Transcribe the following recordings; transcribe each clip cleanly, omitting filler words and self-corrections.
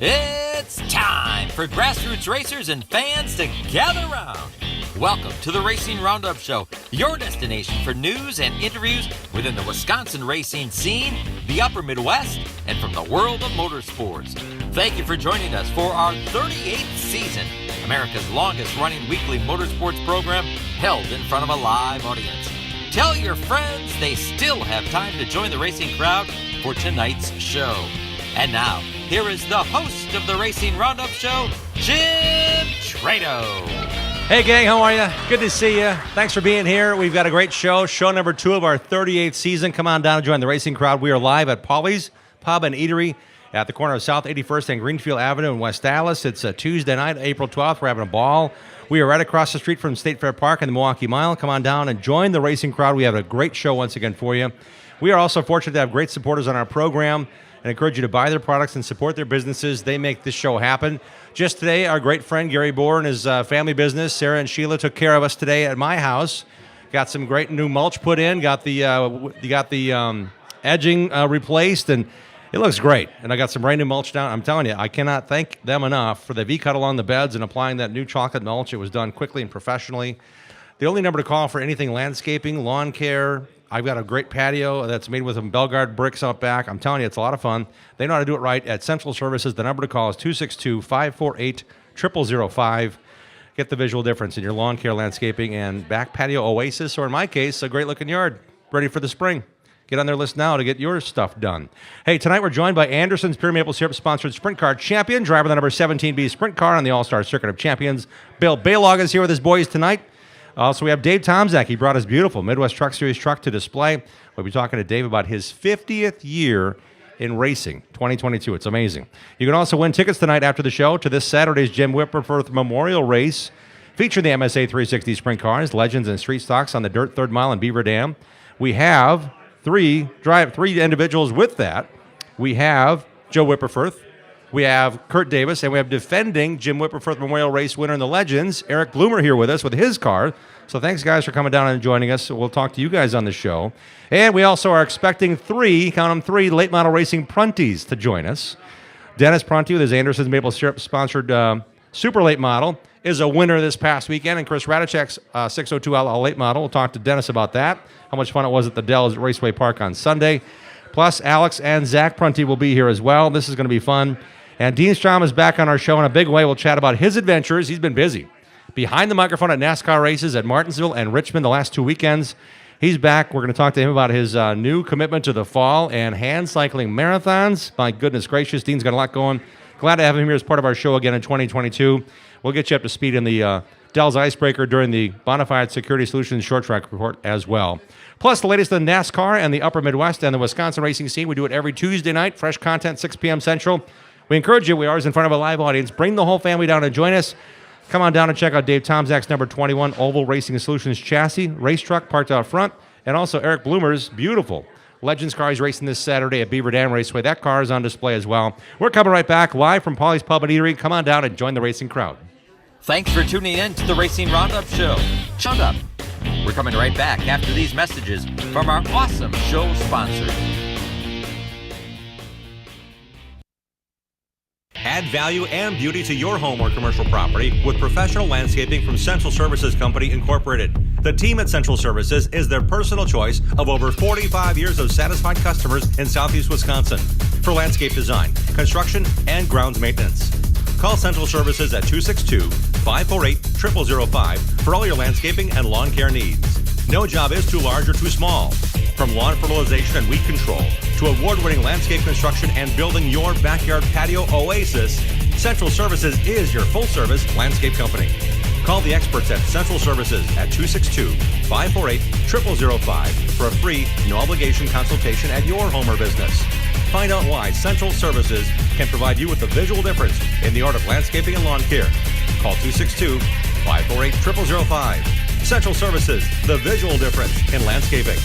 It's time for grassroots racers and fans to gather around. Welcome to the Racing Roundup Show, your destination for news and interviews within the Wisconsin racing scene, the upper Midwest, and from the world of motorsports. Thank you for joining us for our 38th season, America's longest running weekly motorsports program held in front of a live audience. Tell your friends they still have time to join the racing crowd for tonight's show. And now, here is the host of the Racing Roundup Show, Jim Trado. Hey gang, how are you? Good to see you. Thanks for being here. We've got a great show number 2 of our 38th season. Come on down and join the racing crowd. We are live at Polly's Pub and Eatery at the corner of South 81st and Greenfield Avenue in West Dallas. It's a Tuesday night, April 12th. We're having a ball. We are right across the street from State Fair Park and the Milwaukee Mile. Come on down and join the racing crowd. We have a great show once again for you. We are also fortunate to have great supporters on our program and encourage you to buy their products and support their businesses. They make this show happen. Just today, our great friend Gary Bohr and his family business, Sarah and Sheila, took care of us today at my house. Got some great new mulch put in. Got the edging replaced, and it looks great. And I got some brand new mulch down. I'm telling you, I cannot thank them enough for the V-cut along the beds and applying that new chocolate mulch. It was done quickly and professionally. The only number to call for anything landscaping, lawn care. I've got a great patio that's made with some Belgard bricks out back. I'm telling you, it's a lot of fun. They know how to do it right at Central Services. The number to call is 262-548-0005. Get the visual difference in your lawn care, landscaping, and back patio oasis, or in my case, a great-looking yard ready for the spring. Get on their list now to get your stuff done. Hey, tonight we're joined by Anderson's Pure Maple Syrup-sponsored Sprint Car Champion, driver of the number 17B Sprint Car on the All-Star Circuit of Champions. Bill Baylog is here with his boys tonight. Also, we have Dave Tomczak. He brought his beautiful Midwest Truck Series truck to display. We'll be talking to Dave about his 50th year in racing, 2022. It's amazing. You can also win tickets tonight after the show to this Saturday's Jim Whipperforth Memorial Race, featuring the MSA 360 Sprint Cars, Legends, and Street Stocks on the Dirt Third Mile in Beaver Dam. We have three individuals with that. We have Joe Whipperforth, we have Kurt Davis, and we have defending Jim Whipperforth Memorial Race winner in the Legends, Eric Bloomer, here with us with his car. So thanks, guys, for coming down and joining us. We'll talk to you guys on the show. And we also are expecting three late model racing Prunties to join us. Dennis Prunty with his Anderson's Maple Syrup-sponsored super late model is a winner this past weekend, and Chris Radicek's 602 Outlaw late model. We'll talk to Dennis about that, how much fun it was at the Dells Raceway Park on Sunday. Plus, Alex and Zach Prunty will be here as well. This is going to be fun. And Dean Strom is back on our show in a big way. We'll chat about his adventures. He's been busy behind the microphone at NASCAR races at Martinsville and Richmond the last 2 weekends. He's back. We're going to talk to him about his new commitment to the fall and hand cycling marathons. My goodness gracious, Dean's got a lot going. Glad to have him here as part of our show again in 2022. We'll get you up to speed in the Dells Icebreaker during the Bonafide Security Solutions short track report as well. Plus, the latest in NASCAR and the upper Midwest and the Wisconsin racing scene. We do it every Tuesday night, fresh content, 6 p.m. Central. We encourage you. We are always in front of a live audience. Bring the whole family down and join us. Come on down and check out Dave Tomczak's number 21 Oval Racing Solutions chassis, race truck parked out front, and also Eric Bloomer's beautiful Legends car he's racing this Saturday at Beaver Dam Raceway. That car is on display as well. We're coming right back live from Polly's Pub and Eatery. Come on down and join the racing crowd. Thanks for tuning in to the Racing Roundup Show. Roundup. We're coming right back after these messages from our awesome show sponsors. Add value and beauty to your home or commercial property with professional landscaping from Central Services Company, Incorporated. The team at Central Services is their personal choice of over 45 years of satisfied customers in Southeast Wisconsin for landscape design, construction, and grounds maintenance. Call Central Services at 262-548-0005 for all your landscaping and lawn care needs. No job is too large or too small. From lawn fertilization and weed control to award-winning landscape construction and building your backyard patio oasis, Central Services is your full-service landscape company. Call the experts at Central Services at 262-548-0005 for a free, no-obligation consultation at your home or business. Find out why Central Services can provide you with the visual difference in the art of landscaping and lawn care. Call 262-548-0005. Central Services, the visual difference in landscaping.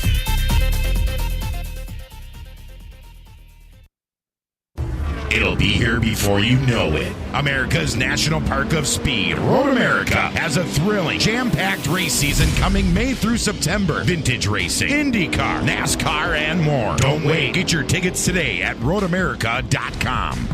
It'll be here before you know it. America's National Park of Speed, Road America, has a thrilling, jam-packed race season coming May through September. Vintage racing, IndyCar, NASCAR, and more. Don't wait. Get your tickets today at roadamerica.com.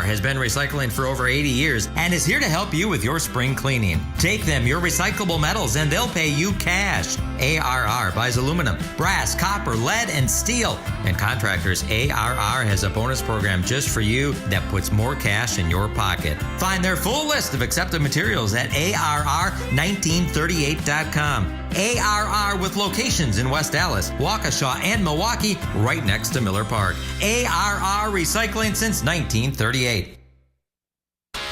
has been recycling for over 80 years and is here to help you with your spring cleaning. Take them your recyclable metals and they'll pay you cash. ARR buys aluminum, brass, copper, lead, and steel. And contractors, ARR has a bonus program just for you that puts more cash in your pocket. Find their full list of accepted materials at ARR1938.com. ARR with locations in West Dallas, Waukesha, and Milwaukee, right next to Miller Park. ARR Recycling since 1938.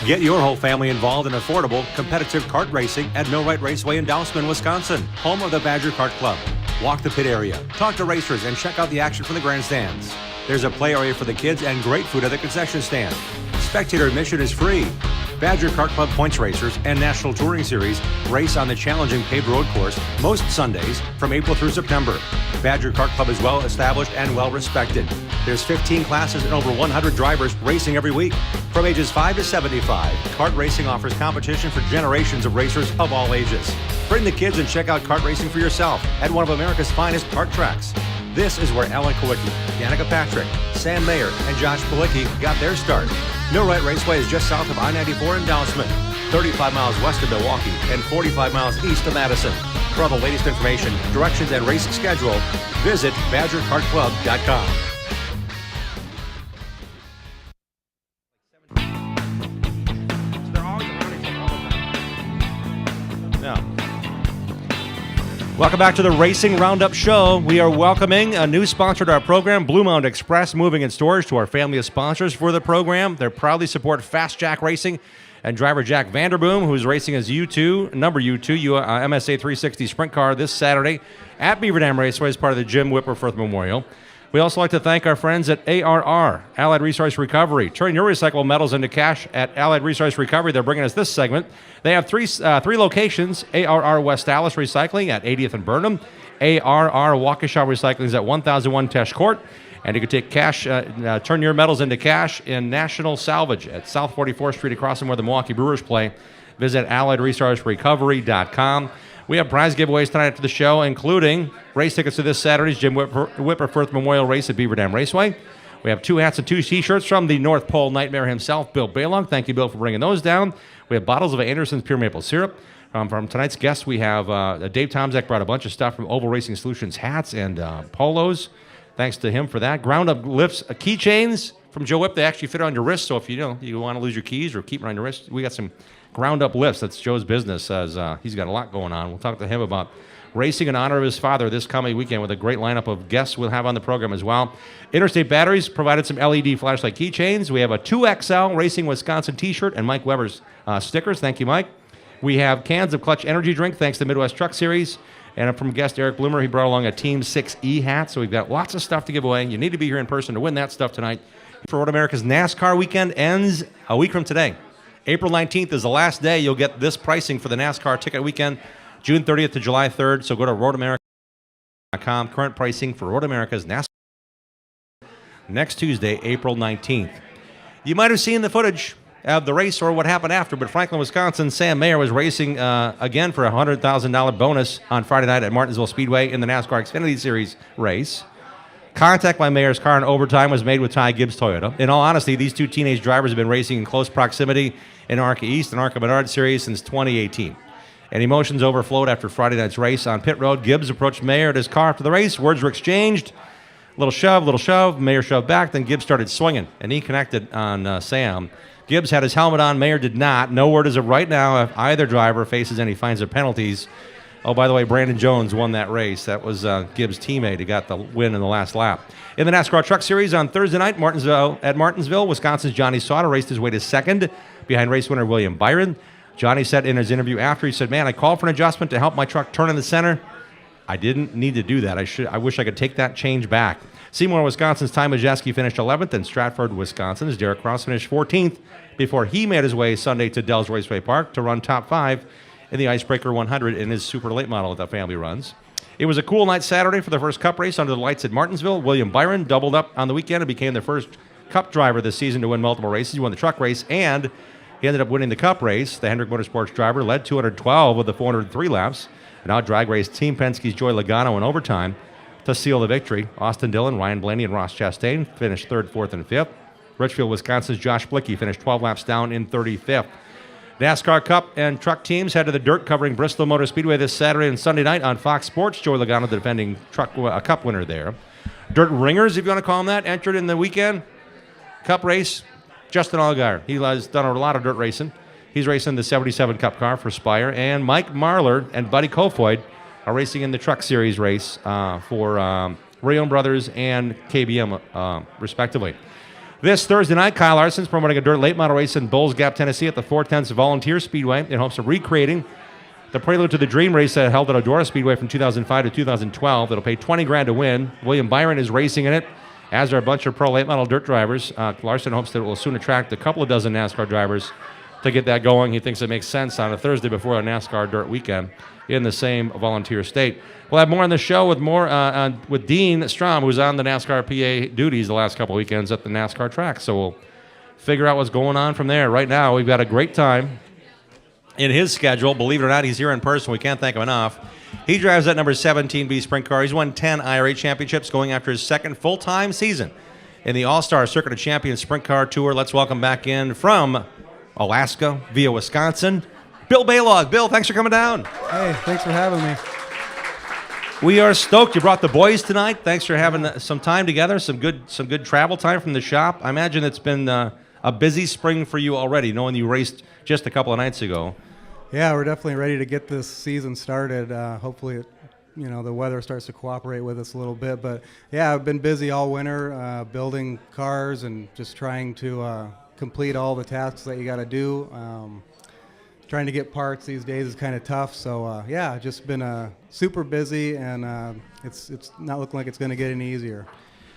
Get your whole family involved in affordable, competitive kart racing at Millwright Raceway in Dousman, Wisconsin, home of the Badger Kart Club. Walk the pit area, talk to racers, and check out the action from the grandstands. There's a play area for the kids and great food at the concession stand. Spectator admission is free. Badger Kart Club points racers and National Touring Series race on the challenging paved road course most Sundays from April through September. Badger Kart Club is well established and well respected. There's 15 classes and over 100 drivers racing every week. From ages 5 to 75, kart racing offers competition for generations of racers of all ages. Bring the kids and check out kart racing for yourself at one of America's finest kart tracks. This is where Alan Kowicki, Danica Patrick, Sam Mayer, and Josh Palicki got their start. Millwright Raceway is just south of I-94 in Dousman, 35 miles west of Milwaukee, and 45 miles east of Madison. For all the latest information, directions, and race schedule, visit BadgerKartClub.com. Welcome back to the Racing Roundup Show. We are welcoming a new sponsor to our program, Blue Mountain Express Moving and Storage, to our family of sponsors for the program. They proudly support Fast Jack Racing and driver Jack Vanderboom, who's racing his number U2 MSA 360 sprint car this Saturday at Beaver Dam Raceway as part of the Jim Whipperforth Memorial. We also like to thank our friends at ARR, Allied Resource Recovery. Turn your recyclable metals into cash at Allied Resource Recovery. They're bringing us this segment. They have three locations: ARR West Dallas Recycling at 80th and Burnham, ARR Waukesha Recycling is at 1001 Tesh Court, and you can take cash, turn your metals into cash in National Salvage at South 44th Street across from where the Milwaukee Brewers play. Visit AlliedResourceRecovery.com. We have prize giveaways tonight after the show, including race tickets to this Saturday's Jim Whipperforth Memorial Race at Beaver Dam Raceway. We have 2 hats and 2 T-shirts from the North Pole Nightmare himself, Bill Baylong. Thank you, Bill, for bringing those down. We have bottles of Anderson's Pure Maple Syrup. From tonight's guests, we have Dave Tomzak brought a bunch of stuff from Oval Racing Solutions, hats and polos. Thanks to him for that. Roundup lifts keychains from Joe Whip. They actually fit on your wrist, so if you want to lose your keys or keep them on your wrist, we got some Roundup lifts. That's Joe's business, as he's got a lot going on. We'll talk to him about racing in honor of his father this coming weekend with a great lineup of guests we'll have on the program as well. Interstate Batteries provided some LED flashlight keychains. We have a 2XL Racing Wisconsin t-shirt and Mike Weber's stickers. Thank you, Mike. We have cans of Clutch Energy Drink, thanks to Midwest Truck Series. And from guest Eric Bloomer, he brought along a Team 6E hat. So we've got lots of stuff to give away. You need to be here in person to win that stuff tonight. For Road America's NASCAR weekend ends a week from today. April 19th is the last day you'll get this pricing for the NASCAR ticket weekend, June 30th to July 3rd. So go to roadamerica.com. Current pricing for Road America's NASCAR next Tuesday, April 19th. You might have seen the footage of the race or what happened after, but Franklin, Wisconsin, Sam Mayer was racing again for a $100,000 bonus on Friday night at Martinsville Speedway in the NASCAR Xfinity Series race. Contact by Mayer's car in overtime was made with Ty Gibbs Toyota. In all honesty, these two teenage drivers have been racing in close proximity in ARCA East and ARCA Menard Series since 2018. And emotions overflowed after Friday night's race on pit road. Gibbs approached Mayer at his car after the race. Words were exchanged. Little shove. Mayer shoved back. Then Gibbs started swinging, and he connected on Sam. Gibbs had his helmet on. Mayer did not. No word as of right now if either driver faces any fines or penalties. Oh, by the way, Brandon Jones won that race. That was Gibbs' teammate who got the win in the last lap. In the NASCAR Truck Series on Thursday night, Martinsville, Wisconsin's Johnny Sauter raced his way to second behind race winner William Byron. Johnny said in his interview after, he said, "Man, I called for an adjustment to help my truck turn in the center. I didn't need to do that. I wish I could take that change back." Seymour, Wisconsin's Ty Majeski finished 11th, and Stratford, Wisconsin's Derek Cross finished 14th before he made his way Sunday to Dells Raceway Park to run top 5 in the Icebreaker 100 in his super late model that the family runs. It was a cool night Saturday for the first Cup race under the lights at Martinsville. William Byron doubled up on the weekend and became the first Cup driver this season to win multiple races. He won the truck race, and he ended up winning the Cup race. The Hendrick Motorsports driver led 212 of the 403 laps. And now drag race Team Penske's Joey Logano in overtime to seal the victory. Austin Dillon, Ryan Blaney, and Ross Chastain finished 3rd, 4th, and 5th. Richfield, Wisconsin's Josh Blicky finished 12 laps down in 35th. NASCAR Cup and truck teams head to the dirt covering Bristol Motor Speedway this Saturday and Sunday night on Fox Sports. Joey Logano, the defending Cup winner there. Dirt ringers, if you want to call them that, entered in the weekend Cup race. Justin Allgaier, he has done a lot of dirt racing. He's racing the 77 Cup car for Spire. And Mike Marlar and Buddy Kofoid are racing in the Truck Series race for Rayon Brothers and KBM, respectively. This Thursday night, Kyle Larson's promoting a dirt late model race in Bulls Gap, Tennessee at the 410s Volunteer Speedway in hopes of recreating the prelude to the Dream Race that held at Eldora Speedway from 2005 to 2012. It'll pay $20,000 to win. William Byron is racing in it, as are a bunch of pro late model dirt drivers. Larson hopes that it will soon attract a couple of dozen NASCAR drivers to get that going. He thinks it makes sense on a Thursday before a NASCAR dirt weekend in the same volunteer state. We'll have more on the show with more with Dean Strom, who's on the NASCAR PA duties the last couple of weekends at the NASCAR track. So we'll figure out what's going on from there. Right now, we've got a great time in his schedule. Believe it or not, he's here in person. We can't thank him enough. He drives that number 17B sprint car. He's won 10 IRA championships, going after his second full-time season in the All-Star Circuit of Champions Sprint Car Tour. Let's welcome back in from Alaska via Wisconsin, Bill Baylog. Bill, thanks for coming down. Hey, thanks for having me. We are stoked. You brought the boys tonight. Thanks for having some time together, some good travel time from the shop. I imagine it's been a busy spring for you already, knowing you raced just a couple of nights ago. Yeah, we're definitely ready to get this season started. Hopefully, the weather starts to cooperate with us a little bit. But yeah, I've been busy all winter building cars and just trying to complete all the tasks that you got to do. Trying to get parts these days is kind of tough. So yeah, just been super busy, and it's not looking like it's going to get any easier.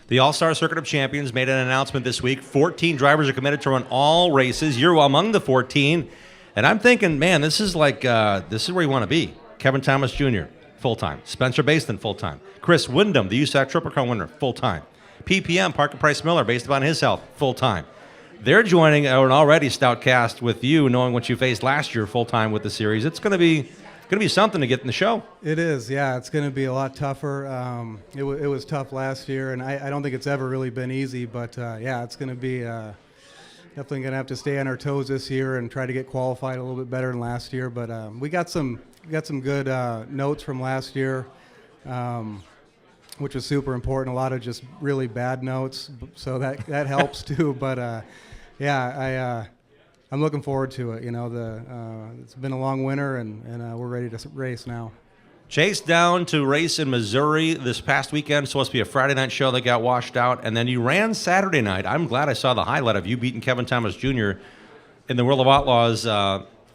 The All-Star Circuit of Champions made an announcement this week. 14 drivers are committed to run all races. You're among the 14. And I'm thinking, man, this is where you want to be. Kevin Thomas Jr., full-time. Spencer Baston, full-time. Chris Wyndham, the USAC Triple Crown winner, full-time. PPM, Parker Price Miller, based upon his health, full-time. They're joining an already stout cast with you, knowing what you faced last year full-time with the series. It's going to be something to get in the show. It is, yeah. It's going to be a lot tougher. It was tough last year, and I don't think it's ever really been easy. But yeah, it's going to be definitely going to have to stay on our toes this year and try to get qualified a little bit better than last year. But we got some good notes from last year, which was super important. A lot of just really bad notes, so that helps too. But yeah, I'm looking forward to it. It's been a long winter, and we're ready to race now. Chase down to race in Missouri this past weekend. It's supposed to be a Friday night show that got washed out, and then you ran Saturday night. I'm glad I saw the highlight of you beating Kevin Thomas Jr. in the World of Outlaws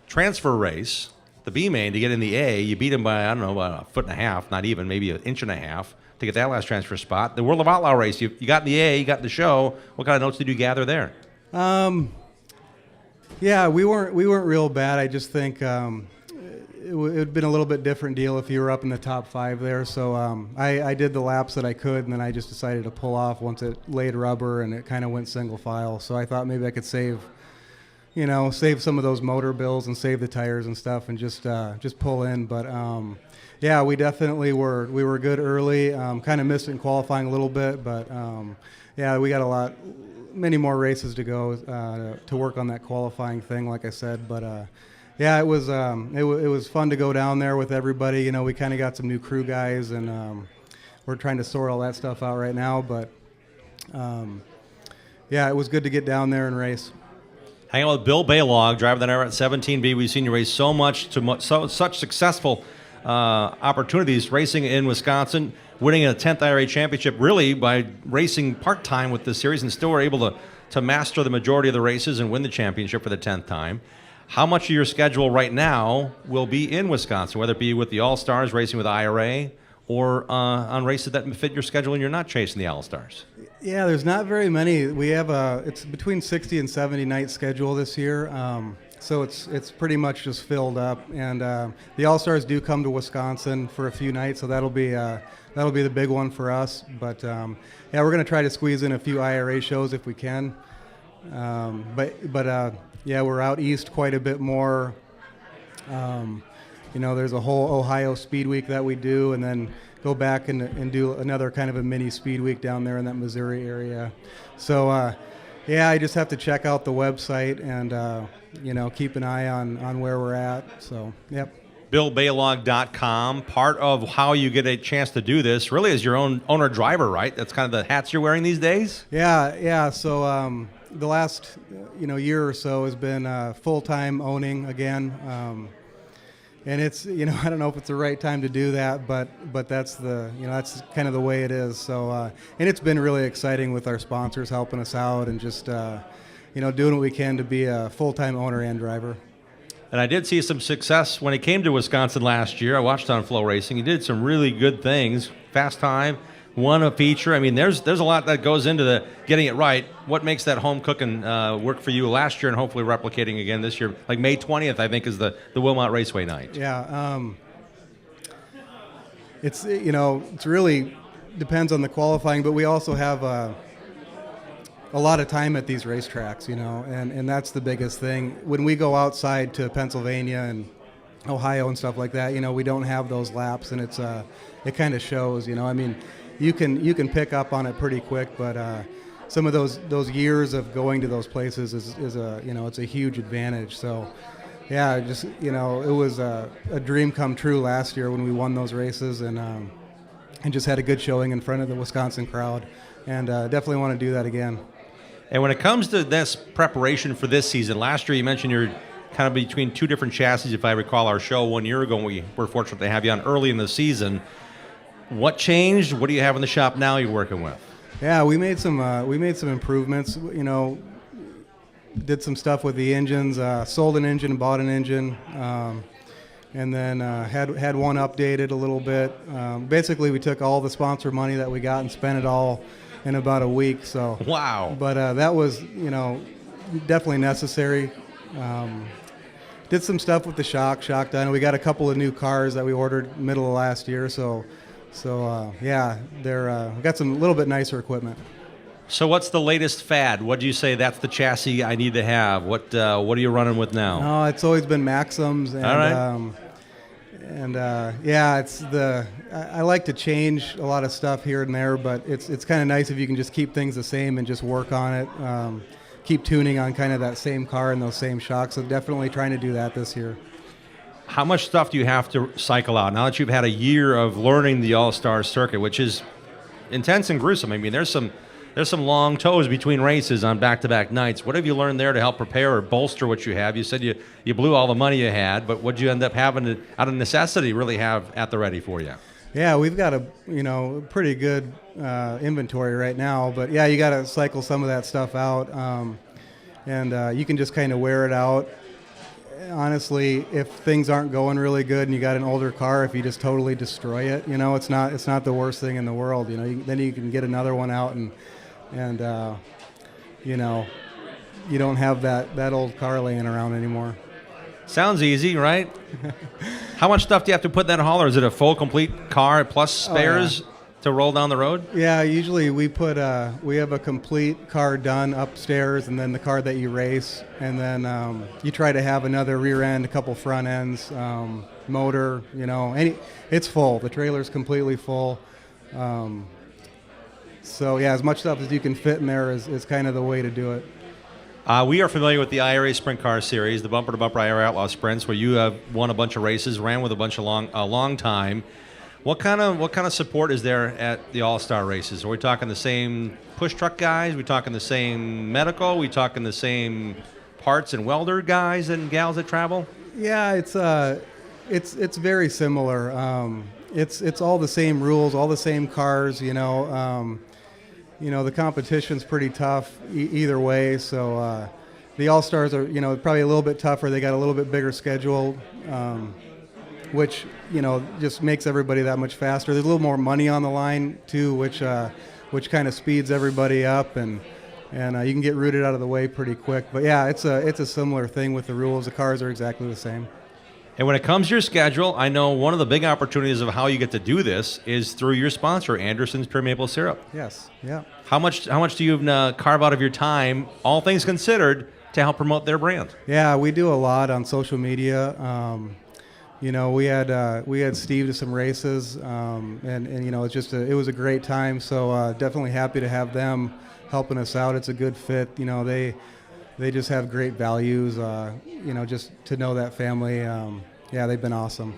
transfer race, the B main, to get in the A. You beat him by, I don't know, a foot and a half, not even, maybe an inch and a half to get that last transfer spot. The World of Outlaw race, you got in the A, you got in the show. What kind of notes did you gather there? Yeah, we weren't real bad. I just think it would have been a little bit different deal if you were up in the top 5 there. So I did the laps that I could, and then I just decided to pull off once it laid rubber and it kind of went single file. So I thought maybe I could save some of those motor bills and save the tires and stuff, and just pull in. But yeah, we definitely we were good early. Kind of missed it in qualifying a little bit, but yeah, we got many more races to go to work on that qualifying thing, like I said. But yeah, it was fun to go down there with everybody. We kind of got some new crew guys, and we're trying to sort all that stuff out right now. But yeah, it was good to get down there and race. Hanging out with Bill Baylog, driver that era at 17B. We've seen you race such successful opportunities racing in Wisconsin, winning a 10th IRA championship really by racing part-time with the series, and still were able to master the majority of the races and win the championship for the 10th time. How much of your schedule right now will be in Wisconsin, whether it be with the All-Stars, racing with IRA, or on races that fit your schedule and you're not chasing the All-Stars? Yeah, there's not very many. We have it's between 60 and 70 night schedule this year, so it's pretty much just filled up. And the All-Stars do come to Wisconsin for a few nights, so that'll be the big one for us. But yeah, we're going to try to squeeze in a few IRA shows if we can. But yeah, we're out east quite a bit more. There's a whole Ohio Speed Week that we do, and then go back and do another kind of a mini Speed Week down there in that Missouri area. So Yeah, I just have to check out the website and keep an eye on where we're at. So, yep. BillBaylog.com. Part of how you get a chance to do this really is your own owner-driver, right? That's kind of the hats you're wearing these days? Yeah. So the last year or so has been full-time owning again. And it's, I don't know if it's the right time to do that, but that's that's kind of the way it is. So, and it's been really exciting with our sponsors helping us out and just, doing what we can to be a full-time owner and driver. And I did see some success when he came to Wisconsin last year. I watched on Flow Racing. He did some really good things. Fast time, won a feature. I mean, there's a lot that goes into the getting it right. What makes that home cooking work for you last year and hopefully replicating again this year? Like May 20th, I think, is the Wilmot Raceway night. Yeah. It's really depends on the qualifying, but we also have a lot of time at these racetracks, and that's the biggest thing. When we go outside to Pennsylvania and Ohio and stuff like that, we don't have those laps, and it kind of shows, I mean, you can pick up on it pretty quick, but some of those years of going to those places is it's a huge advantage. So, yeah, just it was a dream come true last year when we won those races and just had a good showing in front of the Wisconsin crowd, and definitely want to do that again. And when it comes to this preparation for this season, last year you mentioned you're kind of between two different chassis, if I recall our show 1 year ago. We were fortunate to have you on early in the season. What changed? What do you have in the shop now you're working with? Yeah, we made some improvements. Did some stuff with the engines, sold an engine, bought an engine, and then had one updated a little bit. Basically, we took all the sponsor money that we got and spent it all in about a week. So wow. But that was definitely necessary. Did some stuff with the shock done. We got a couple of new cars that we ordered middle of last year. So yeah, they're got some little bit nicer equipment. So what's the latest fad? What do you say that's the chassis I need to have? What are you running with now? Oh, it's always been Maxims. And, all right. Yeah, I like to change a lot of stuff here and there, but it's kind of nice if you can just keep things the same and just work on it. Keep tuning on kind of that same car and those same shocks. So definitely trying to do that this year. How much stuff do you have to cycle out now that you've had a year of learning the All-Star circuit, which is intense and gruesome? I mean, there's some long tows between races on back-to-back nights. What have you learned there to help prepare or bolster what you have? You said you blew all the money you had, but what did you end up having to, out of necessity, really have at the ready for you? Yeah, we've got a pretty good inventory right now, but yeah, you got to cycle some of that stuff out, and you can just kind of wear it out. Honestly, if things aren't going really good and you got an older car, if you just totally destroy it, it's not the worst thing in the world. Then you can get another one out and you don't have that old car laying around anymore. Sounds easy, right? How much stuff do you have to put in that hauler? Is it a full, complete car plus spares to roll down the road? Yeah, usually we have a complete car done upstairs, and then the car that you race, and then you try to have another rear end, a couple front ends, motor. It's full. The trailer's completely full. So yeah, as much stuff as you can fit in there is kind of the way to do it. We are familiar with the IRA Sprint Car Series, the bumper-to-bumper IRA Outlaw Sprints, where you have won a bunch of races, ran with a bunch of a long time. What kind of support is there at the All-Star races? Are we talking the same push truck guys? Are we talking the same medical? Are we talking the same parts and welder guys and gals that travel? Yeah, it's very similar. It's all the same rules, all the same cars. The competition's pretty tough either way. So the All-Stars are probably a little bit tougher. They got a little bit bigger schedule. Which just makes everybody that much faster. There's a little more money on the line too, which kind of speeds everybody up, and you can get rooted out of the way pretty quick. But yeah, it's a similar thing with the rules. The cars are exactly the same. And when it comes to your schedule, I know one of the big opportunities of how you get to do this is through your sponsor, Anderson's Pure Maple Syrup. Yes. Yeah. How much do you carve out of your time, all things considered, to help promote their brand? Yeah, we do a lot on social media. we had Steve to some races, and it was a great time. So definitely happy to have them helping us out. It's a good fit. They just have great values. Just to know that family. They've been awesome.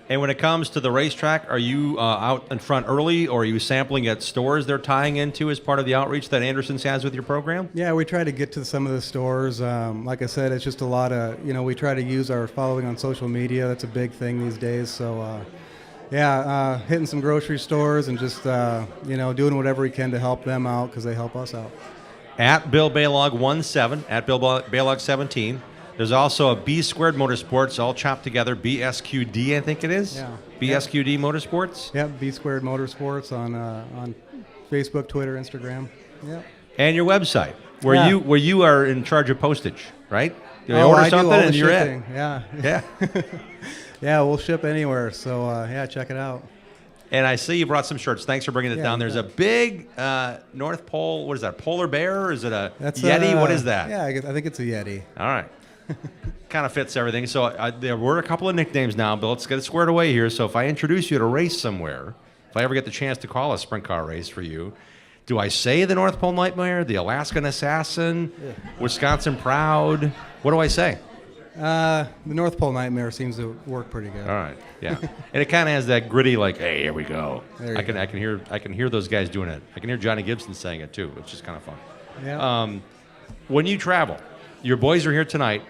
And when it comes to the racetrack, are you out in front early, or are you sampling at stores they're tying into as part of the outreach that Anderson's has with your program? Yeah, we try to get to some of the stores. Like I said, it's just a lot of, we try to use our following on social media. That's a big thing these days. So, hitting some grocery stores and just, doing whatever we can to help them out because they help us out. At Bill Baylog 17, at Bill Baylog 17. There's also a B Squared Motorsports, all chopped together, BSQD, I think it is. Yeah. BSQD Motorsports. Yep, B Squared Motorsports on Facebook, Twitter, Instagram. Yep. And your website, where you are in charge of postage, right? You order something do all and the you're shipping. in. Yeah. Yeah, we'll ship anywhere. So check it out. And I see you brought some shirts. Thanks for bringing it down. There's a big North Pole. What is that? Polar bear? Or is it a Yeti? What is that? Yeah, I think it's a Yeti. All right. Kind of fits everything. So there were a couple of nicknames now, but let's get it squared away here. So if I introduce you to race somewhere, if I ever get the chance to call a sprint car race for you, do I say the North Pole Nightmare, the Alaskan Assassin, Wisconsin Proud? What do I say? The North Pole Nightmare seems to work pretty good. All right, yeah, and it kind of has that gritty, like, hey, here we go. I can hear those guys doing it. I can hear Johnny Gibson saying it too, which is kind of fun. Yeah. When you travel, your boys are here tonight.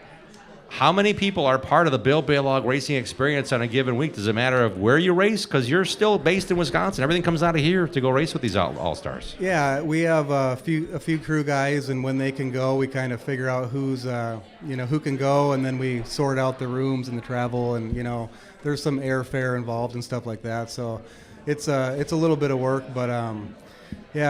How many people are part of the Bill Baylog racing experience on a given week? Does it matter of where you race? Because you're still based in Wisconsin. Everything comes out of here to go race with these all-stars. Yeah, we have a few crew guys, and when they can go, we kind of figure out who's who can go, and then we sort out the rooms and the travel, and there's some airfare involved and stuff like that. So it's a little bit of work, but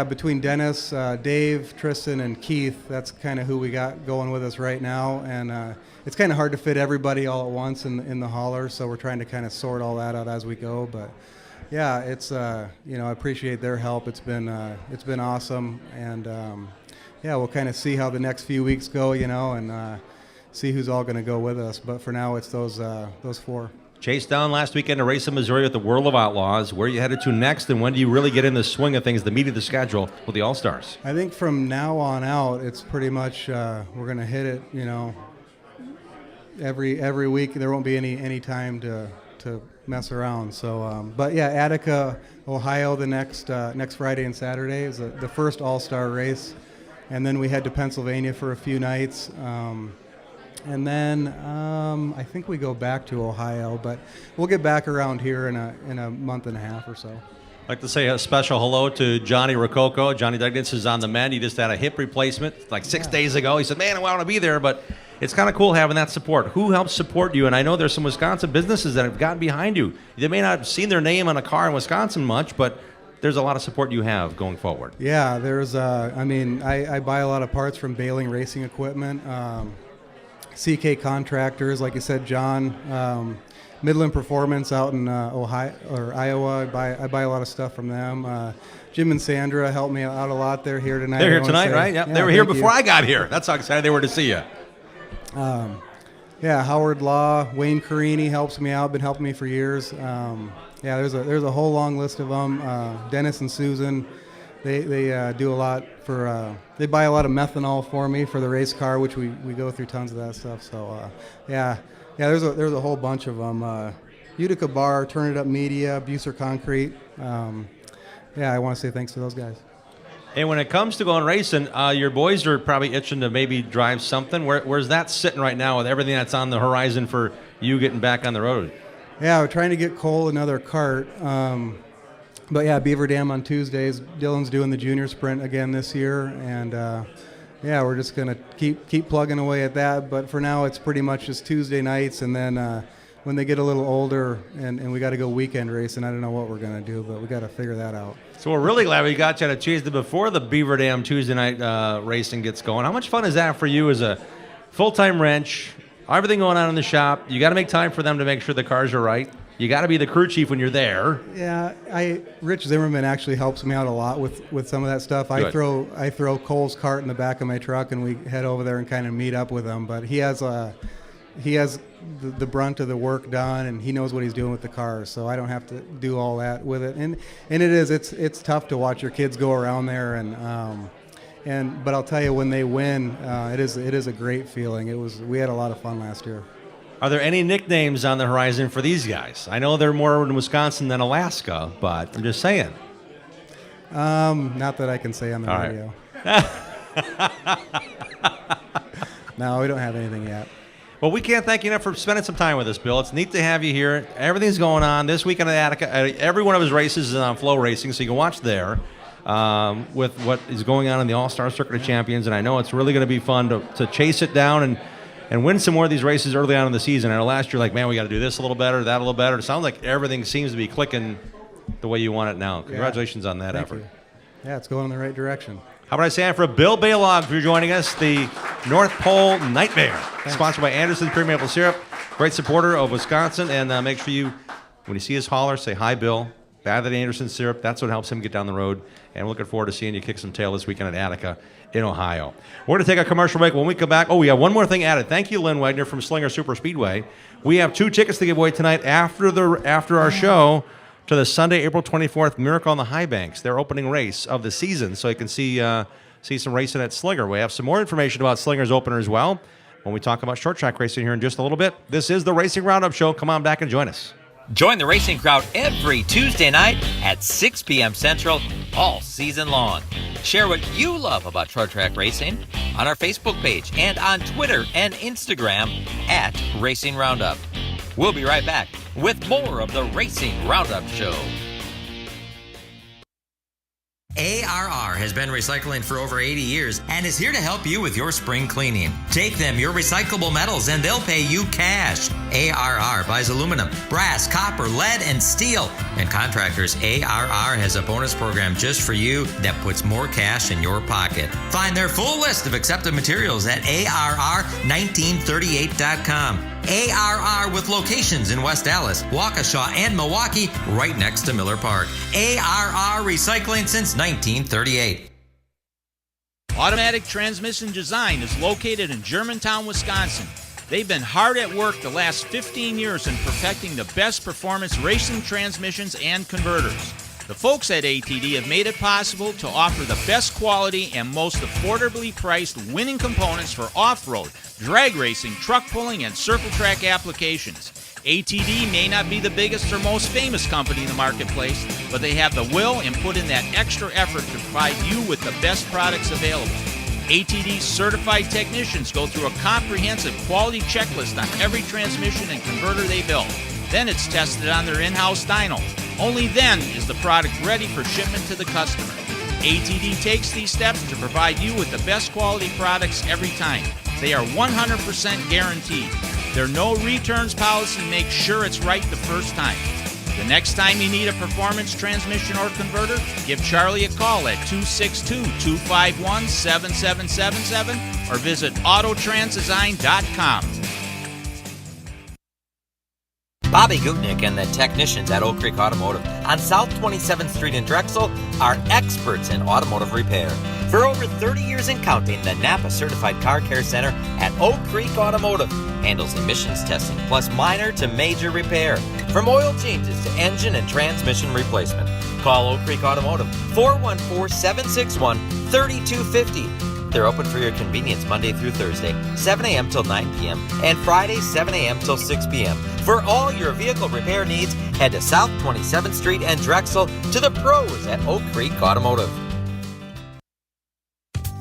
between Dennis, Dave, Tristan, and Keith, that's kind of who we got going with us right now, and it's kind of hard to fit everybody all at once in the hauler, so we're trying to kind of sort all that out as we go. But yeah, it's I appreciate their help. It's been awesome, and we'll kind of see how the next few weeks go, and see who's all going to go with us. But for now, it's those four. Chased down last weekend to race in Missouri with the World of Outlaws. Where are you headed to next, and when do you really get in the swing of things, the meat of the schedule with the All-Stars? I think from now on out, it's pretty much we're going to hit it, every week. There won't be any time to mess around. So, but yeah, Attica, Ohio, the next Friday and Saturday is the first All-Star race, and then we head to Pennsylvania for a few nights. And then I think we go back to Ohio, but we'll get back around here in a month and a half or so. I'd like to say a special hello to Johnny Rococo. Johnny Douglas is on the mend. He just had a hip replacement like 6 days ago. He said, man, I want to be there, but it's kind of cool having that support. Who helps support you? And I know there's some Wisconsin businesses that have gotten behind you. They may not have seen their name on a car in Wisconsin much, but there's a lot of support you have going forward. Yeah, there's, I buy a lot of parts from Bailing Racing Equipment. CK Contractors, like you said, John, Midland Performance out in Ohio or Iowa. I buy a lot of stuff from them. Jim and Sandra helped me out a lot. They're here tonight. They're here tonight, right? Yep. They were here before I got here. That's how excited they were to see you. Howard Law, Wayne Carini helps me out. Been helping me for years. There's a whole long list of them. Dennis and Susan. They do a lot for. They buy a lot of methanol for me for the race car, which we go through tons of that stuff. So there's a whole bunch of them. Utica Bar, Turn It Up Media, Buser Concrete. I want to say thanks to those guys. And when it comes to going racing, your boys are probably itching to maybe drive something. Where's that sitting right now with everything that's on the horizon for you getting back on the road? Yeah, we're trying to get Cole another kart. But yeah, Beaver Dam on Tuesdays. Dylan's doing the junior sprint again this year, and we're just gonna keep plugging away at that. But for now, it's pretty much just Tuesday nights, and then when they get a little older and we got to go weekend racing, I don't know what we're gonna do, but we got to figure that out. So we're really glad we got you on a Tuesday before the Beaver Dam Tuesday night racing gets going. How much fun is that for you as a full-time wrench? Everything going on in the shop. You got to make time for them to make sure the cars are right. You got to be the crew chief when you're there. Yeah, Rich Zimmerman actually helps me out a lot with some of that stuff. Good. I throw Cole's cart in the back of my truck, and we head over there and kind of meet up with him. But he has he has the brunt of the work done, and he knows what he's doing with the cars, so I don't have to do all that with it. And it's tough to watch your kids go around there, but I'll tell you, when they win, it is a great feeling. We had a lot of fun last year. Are there any nicknames on the horizon for these guys? I know they're more in Wisconsin than Alaska, but I'm just saying. Not that I can say on the all radio. Right. No, we don't have anything yet. Well, we can't thank you enough for spending some time with us, Bill. It's neat to have you here. Everything's going on this weekend at Attica. Every one of his races is on Flow Racing, so you can watch there with what is going on in the All-Star Circuit of Champions. And I know it's really going to be fun to chase it down and win some more of these races early on in the season. I know last year, we got to do this a little better, that a little better. It sounds like everything seems to be clicking the way you want it now. Congratulations on that effort. You. Yeah, it's going in the right direction. How about I say for Bill Baylog for joining us, the North Pole Nightmare, sponsored by Anderson's Pure Maple Syrup, great supporter of Wisconsin, and make sure when you see his holler, say hi, Bill. Bad that Anderson syrup, that's what helps him get down the road, and we're looking forward to seeing you kick some tail this weekend at Attica in Ohio. We're going to take a commercial break. When we come back, we have one more thing added. Thank you, Lynn Wagner from Slinger Super Speedway. We have 2 tickets to give away tonight after our show to the Sunday, April 24th Miracle on the High Banks, their opening race of the season, so you can see some racing at Slinger. We have some more information about Slinger's opener as well when we talk about short track racing here in just a little bit. This is the Racing Roundup Show. Come on back and join us. Join the racing crowd every Tuesday night at 6 p.m. Central all season long. Share what you love about short track racing on our Facebook page and on Twitter and Instagram at Racing Roundup. We'll be right back with more of the Racing Roundup Show. ARR has been recycling for over 80 years and is here to help you with your spring cleaning. Take them your recyclable metals and they'll pay you cash. ARR buys aluminum, brass, copper, lead, and steel. And contractors, ARR has a bonus program just for you that puts more cash in your pocket. Find their full list of accepted materials at ARR1938.com. ARR with locations in West Dallas, Waukesha, and Milwaukee, right next to Miller Park. ARR Recycling since 1938. Automatic Transmission Design is located in Germantown, Wisconsin. They've been hard at work the last 15 years in perfecting the best performance racing transmissions and converters. The folks at ATD have made it possible to offer the best quality and most affordably priced winning components for off-road, drag racing, truck pulling, and circle track applications. ATD may not be the biggest or most famous company in the marketplace, but they have the will and put in that extra effort to provide you with the best products available. ATD certified technicians go through a comprehensive quality checklist on every transmission and converter they build. Then it's tested on their in-house dyno. Only then is the product ready for shipment to the customer. ATD takes these steps to provide you with the best quality products every time. They are 100% guaranteed. Their no returns policy makes sure it's right the first time. The next time you need a performance transmission or converter, give Charlie a call at 262-251-7777 or visit autotransdesign.com. Bobby Gutnick and the technicians at Oak Creek Automotive on South 27th Street in Drexel are experts in automotive repair. For over 30 years and counting, the Napa Certified Car Care Center at Oak Creek Automotive handles emissions testing plus minor to major repair, from oil changes to engine and transmission replacement. Call Oak Creek Automotive 414-761-3250. They're open for your convenience Monday through Thursday, 7 a.m. till 9 p.m. and Friday, 7 a.m. till 6 p.m. For all your vehicle repair needs, head to South 27th Street and Drexel to the pros at Oak Creek Automotive.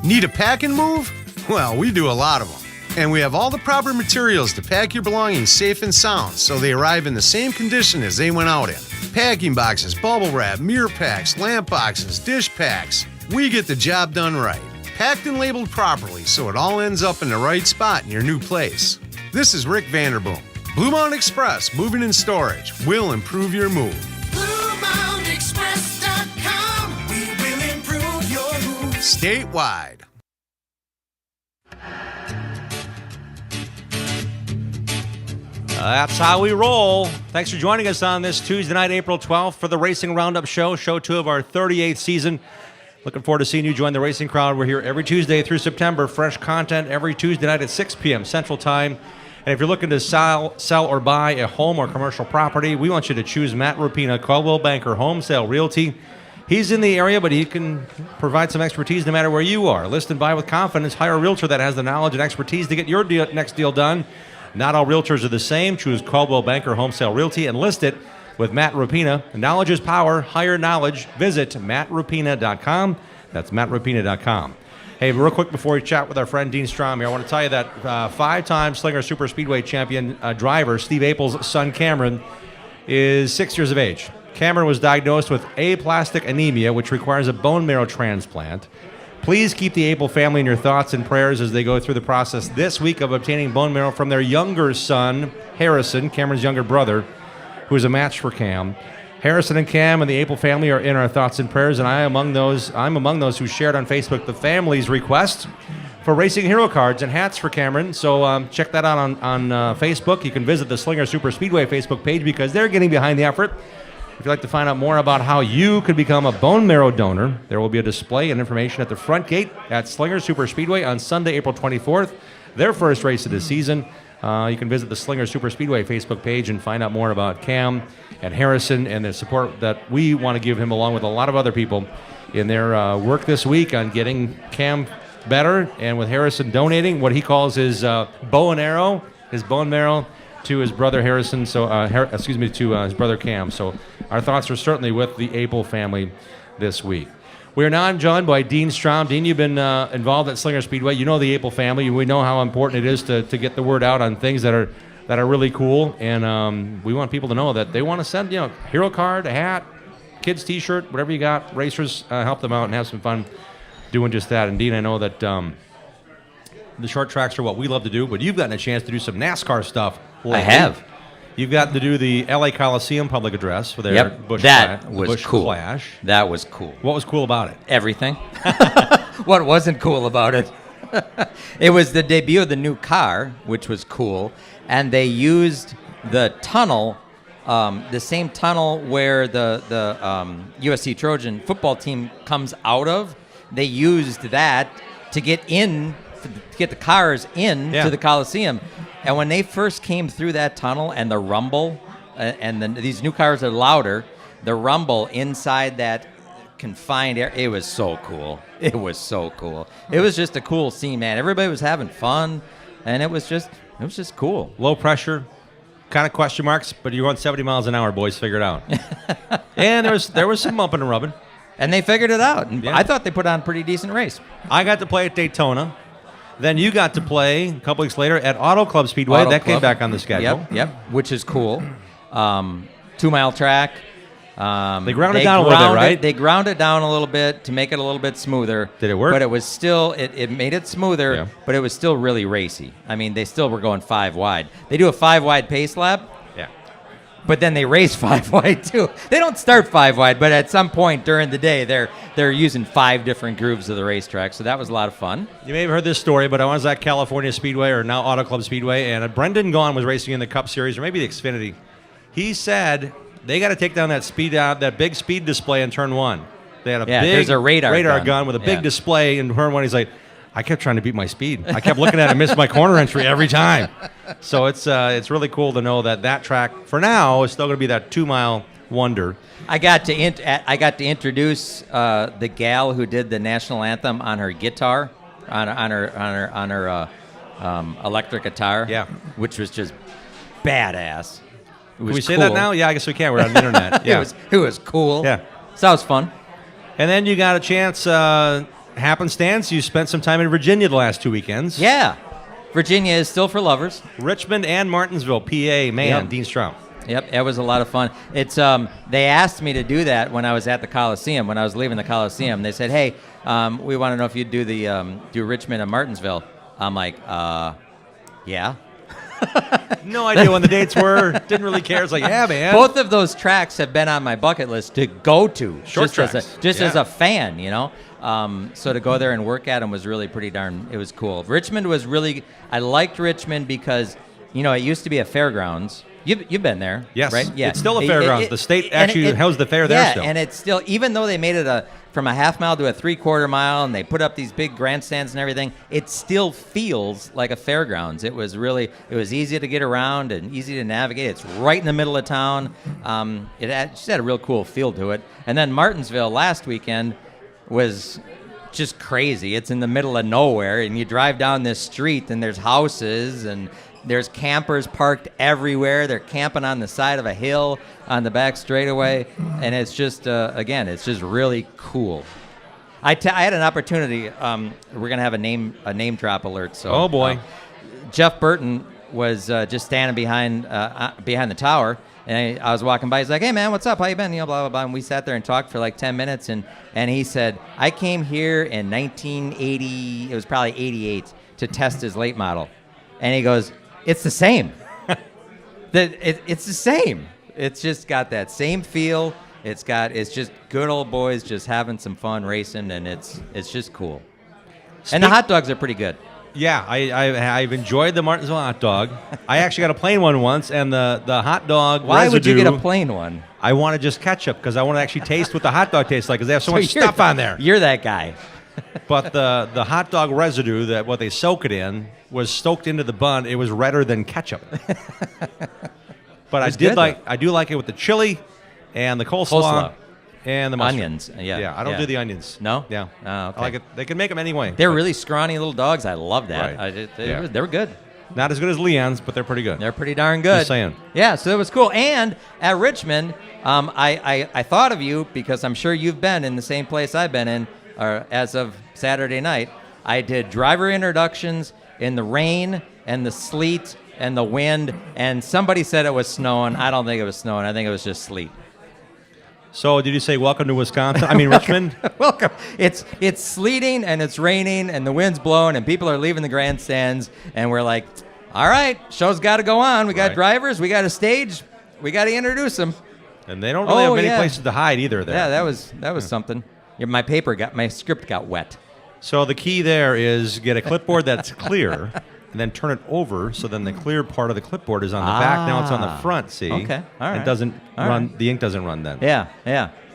Need a pack and move? Well, we do a lot of them. And we have all the proper materials to pack your belongings safe and sound so they arrive in the same condition as they went out in. Packing boxes, bubble wrap, mirror packs, lamp boxes, dish packs. We get the job done right. Packed and labeled properly so it all ends up in the right spot in your new place. This is Rick Vanderboom. Blue Mountain Express Moving and Storage will improve your move. BlueMountainExpress.com. We will improve your move. Statewide. That's how we roll. Thanks for joining us on this Tuesday night, April 12th, for the Racing Roundup Show 2 of our 38th season. Looking forward to seeing you join the racing crowd. We're here every Tuesday through September. Fresh content every Tuesday night at 6 p.m. Central Time. And if you're looking to sell or buy a home or commercial property, we want you to choose Matt Rapina, Coldwell Banker Home Sale Realty. He's in the area, but he can provide some expertise no matter where you are. List and buy with confidence. Hire a realtor that has the knowledge and expertise to get your next deal done. Not all realtors are the same. Choose Coldwell Banker Home Sale Realty and list it with Matt Rapina. Knowledge is power. Hire knowledge. Visit mattrapina.com. That's mattrapina.com. Hey, real quick before we chat with our friend Dean Strom here, I want to tell you that 5-time Slinger Super Speedway champion driver Steve Apel's son Cameron is 6 years of age. Cameron was diagnosed with aplastic anemia, which requires a bone marrow transplant. Please keep the Apel family in your thoughts and prayers as they go through the process this week of obtaining bone marrow from their younger son, Harrison, Cameron's younger brother, who is a match for Cam. Harrison and Cam and the Apel family are in our thoughts and prayers, and I'm among those who shared on Facebook the family's request for Racing Hero cards and hats for Cameron. So check that out on Facebook. You can visit the Slinger Super Speedway Facebook page because they're getting behind the effort. If you'd like to find out more about how you could become a bone marrow donor, there will be a display and information at the front gate at Slinger Super Speedway on Sunday, April 24th, their first race of the season. You can visit the Slinger Super Speedway Facebook page and find out more about Cam and Harrison and the support that we want to give him along with a lot of other people in their work this week on getting Cam better, and with Harrison donating what he calls his bow and arrow, his bone marrow, to his brother Harrison, to his brother Cam. So our thoughts are certainly with the Apel family this week. We are now joined by Dean Strom. Dean, you've been involved at Slinger Speedway. You know the Apel family. We know how important it is to get the word out on things that are really cool. And we want people to know that they want to send, hero card, a hat, kids T-shirt, whatever you got. Racers, help them out and have some fun doing just that. And Dean, I know that the short tracks are what we love to do, but you've gotten a chance to do some NASCAR stuff lately. I have. You've gotten to do the LA Coliseum public address for their Busch cool. Clash. That was cool. What was cool about it? Everything. What wasn't cool about it? It was the debut of the new car, which was cool, and they used the tunnel, the same tunnel where the USC Trojan football team comes out of. They used that to get the cars in to the Coliseum. And when they first came through that tunnel and the rumble, these new cars are louder, the rumble inside that confined area, it was so cool. It was so cool. It was just a cool scene, man. Everybody was having fun, and it was just cool. Low pressure, kind of question marks, but you're going 70 miles an hour, boys. Figure it out. And there was some bumping and rubbing. And they figured it out. And yeah. I thought they put on a pretty decent race. I got to play at Daytona. Then you got to play a couple weeks later at Auto Club Speedway. Came back on the schedule. Yep, which is cool. 2-mile track. They ground it down a little bit, right? They ground it down a little bit to make it a little bit smoother. Did it work? But it was still, it made it smoother, but it was still really racy. I mean, they still were going 5 wide. They do a 5 wide pace lap. Yeah. But then they race 5 wide too. They don't start 5 wide, but at some point during the day, they're using 5 different grooves of the racetrack. So that was a lot of fun. You may have heard this story, but I was at California Speedway, or now Auto Club Speedway, and Brendan Gaughan was racing in the Cup Series, or maybe the Xfinity. He said they got to take down that big speed display in Turn 1. They had there's a radar gun with a big display in Turn 1. He's like, I kept trying to beat my speed. I kept looking at it and missed my corner entry every time. So it's really cool to know that track, for now, is still going to be that 2-mile wonder. I got to introduce the gal who did the national anthem on her guitar, on her electric guitar. Yeah, which was just badass. Can we say that now? Yeah, I guess we can. We're on the internet. Yeah, it was cool. Yeah, so that was fun. And then you got a chance. Happenstance, you spent some time in Virginia the last 2 weekends. Yeah. Virginia is still for lovers. Richmond and Martinsville, PA, man, Dean Strom. Yep, it was a lot of fun. It's they asked me to do that when I was at the Coliseum, when I was leaving the Coliseum. They said, hey, we want to know if you'd do Richmond and Martinsville. I'm like, yeah. No idea when the dates were. Didn't really care. It's like, yeah, man. Both of those tracks have been on my bucket list to go to. Short tracks. As a fan, So to go there and work at them was really it was cool. Richmond was I liked Richmond because, it used to be a fairgrounds. You've been there, yes, right? Yeah, it's still a fairgrounds. The state actually held the fair there still. And it's still, even though they made it from a half mile to a 3/4 mile, and they put up these big grandstands and everything. It still feels like a fairgrounds. It was easy to get around and easy to navigate. It's right in the middle of town. Just had a real cool feel to it. And then Martinsville last weekend was just crazy. It's in the middle of nowhere, and you drive down this street, and there's houses, and there's campers parked everywhere. They're camping on the side of a hill on the back straightaway, and it's just, again, it's just really cool. I had an opportunity. We're gonna have a name drop alert. So, oh boy, Jeff Burton was just standing behind the tower, and I was walking by. He's like, "Hey man, what's up? How you been?" Blah blah blah. And we sat there and talked for like 10 minutes, and he said, "I came here in 1980. It was probably 88 to test his late model," and he goes, "It's the same. It's the same. It's just got that same feel. It's just good old boys just having some fun racing, and it's just cool. And the hot dogs are pretty good." Yeah, I've enjoyed the Martinsville hot dog. I actually got a plain one once, and the hot dog Why would you residue, get a plain one? I wanted just ketchup because I want to actually taste what the hot dog tastes like because they have so much stuff on there. You're that guy. But the hot dog residue, that what they soak it in, was soaked into the bun. It was redder than ketchup. But I do like it with the chili and the coleslaw. And the mustard. Onions, yeah. Yeah, I don't do the onions. No? Yeah. Oh, okay. I like it. They can make them anyway. They're really scrawny little dogs. I love that. Right. They were good. Not as good as Leon's, but they're pretty good. They're pretty darn good. Just saying. Yeah, so it was cool. And at Richmond, I thought of you because I'm sure you've been in the same place I've been in as of Saturday night. I did driver introductions in the rain and the sleet and the wind, and somebody said it was snowing. I don't think it was snowing. I think it was just sleet. So did you say welcome to Wisconsin? I mean Richmond? Welcome. It's sleeting and it's raining and the wind's blowing and people are leaving the grandstands, and we're like, all right, show's got to go on. We got drivers, we got a stage, we got to introduce them. And they don't really have many places to hide either there. Yeah, that was something. Yeah, my script got wet. So the key there is get a clipboard that's clear. And then turn it over, so then the clear part of the clipboard is on the back. Now it's on the front. See? Okay. All right. It doesn't run. The ink doesn't run then. Yeah.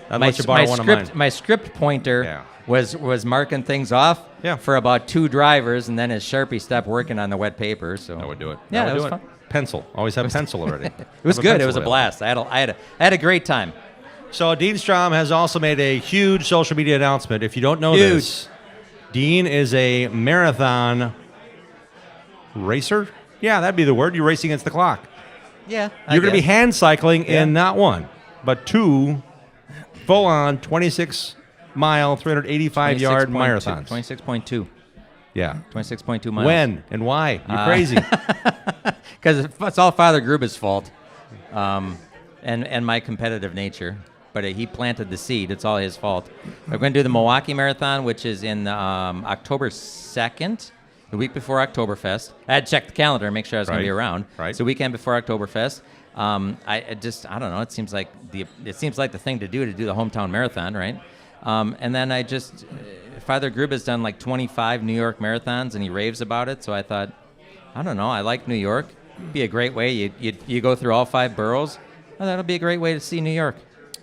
I'd let you borrow one of mine. My script pointer was marking things off for about 2 drivers, and then his Sharpie stopped working on the wet paper. So I would do it. Yeah, it was fun. Pencil. Always have pencil already. It was good. It was a blast. I had a great time. So Dean Strom has also made a huge social media announcement. If you don't know this, Dean is a marathon racer? Yeah, that'd be the word. You're racing against the clock. Yeah. You're going to be hand cycling in not one, but 2 full-on 26-mile, 385-yard marathons. 26.2. Yeah. 26.2 miles. When and why? You're crazy. Because it's all Father Gruber's fault, and my competitive nature. But he planted the seed. It's all his fault. We're going to do the Milwaukee Marathon, which is in October 2nd. The week before Oktoberfest. I had to check the calendar and make sure I was going to be around. Right. So weekend before Oktoberfest. I don't know. It seems like the thing to do the hometown marathon, right? And then Father Grub has done like 25 New York marathons, and he raves about it. So I thought, I don't know. I like New York. It'd be a great way. You go through all 5 boroughs. Oh, that'll be a great way to see New York.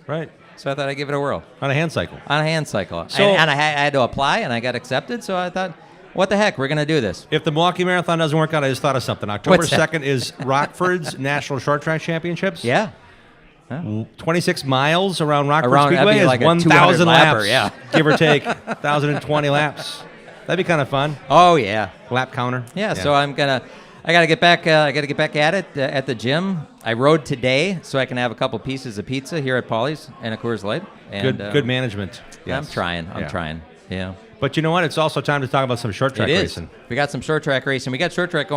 Right. So I thought I'd give it a whirl. On a hand cycle. So, and I had to apply, and I got accepted. So I thought, what the heck? We're going to do this. If the Milwaukee Marathon doesn't work out, I just thought of something. October 2nd is Rockford's National Short Track Championships. Yeah. 26 miles around Rockford Speedway is like 1,000 laps. Yeah. Give or take 1,020 laps. That'd be kind of fun. Oh, yeah. Lap counter. Yeah, so I got to get back at it at the gym. I rode today so I can have a couple pieces of pizza here at Paulie's and a Coors Light. And, good management. Yes. I'm trying. Yeah. But you know what? It's also time to talk about some short track racing. We got some short track racing. We got short track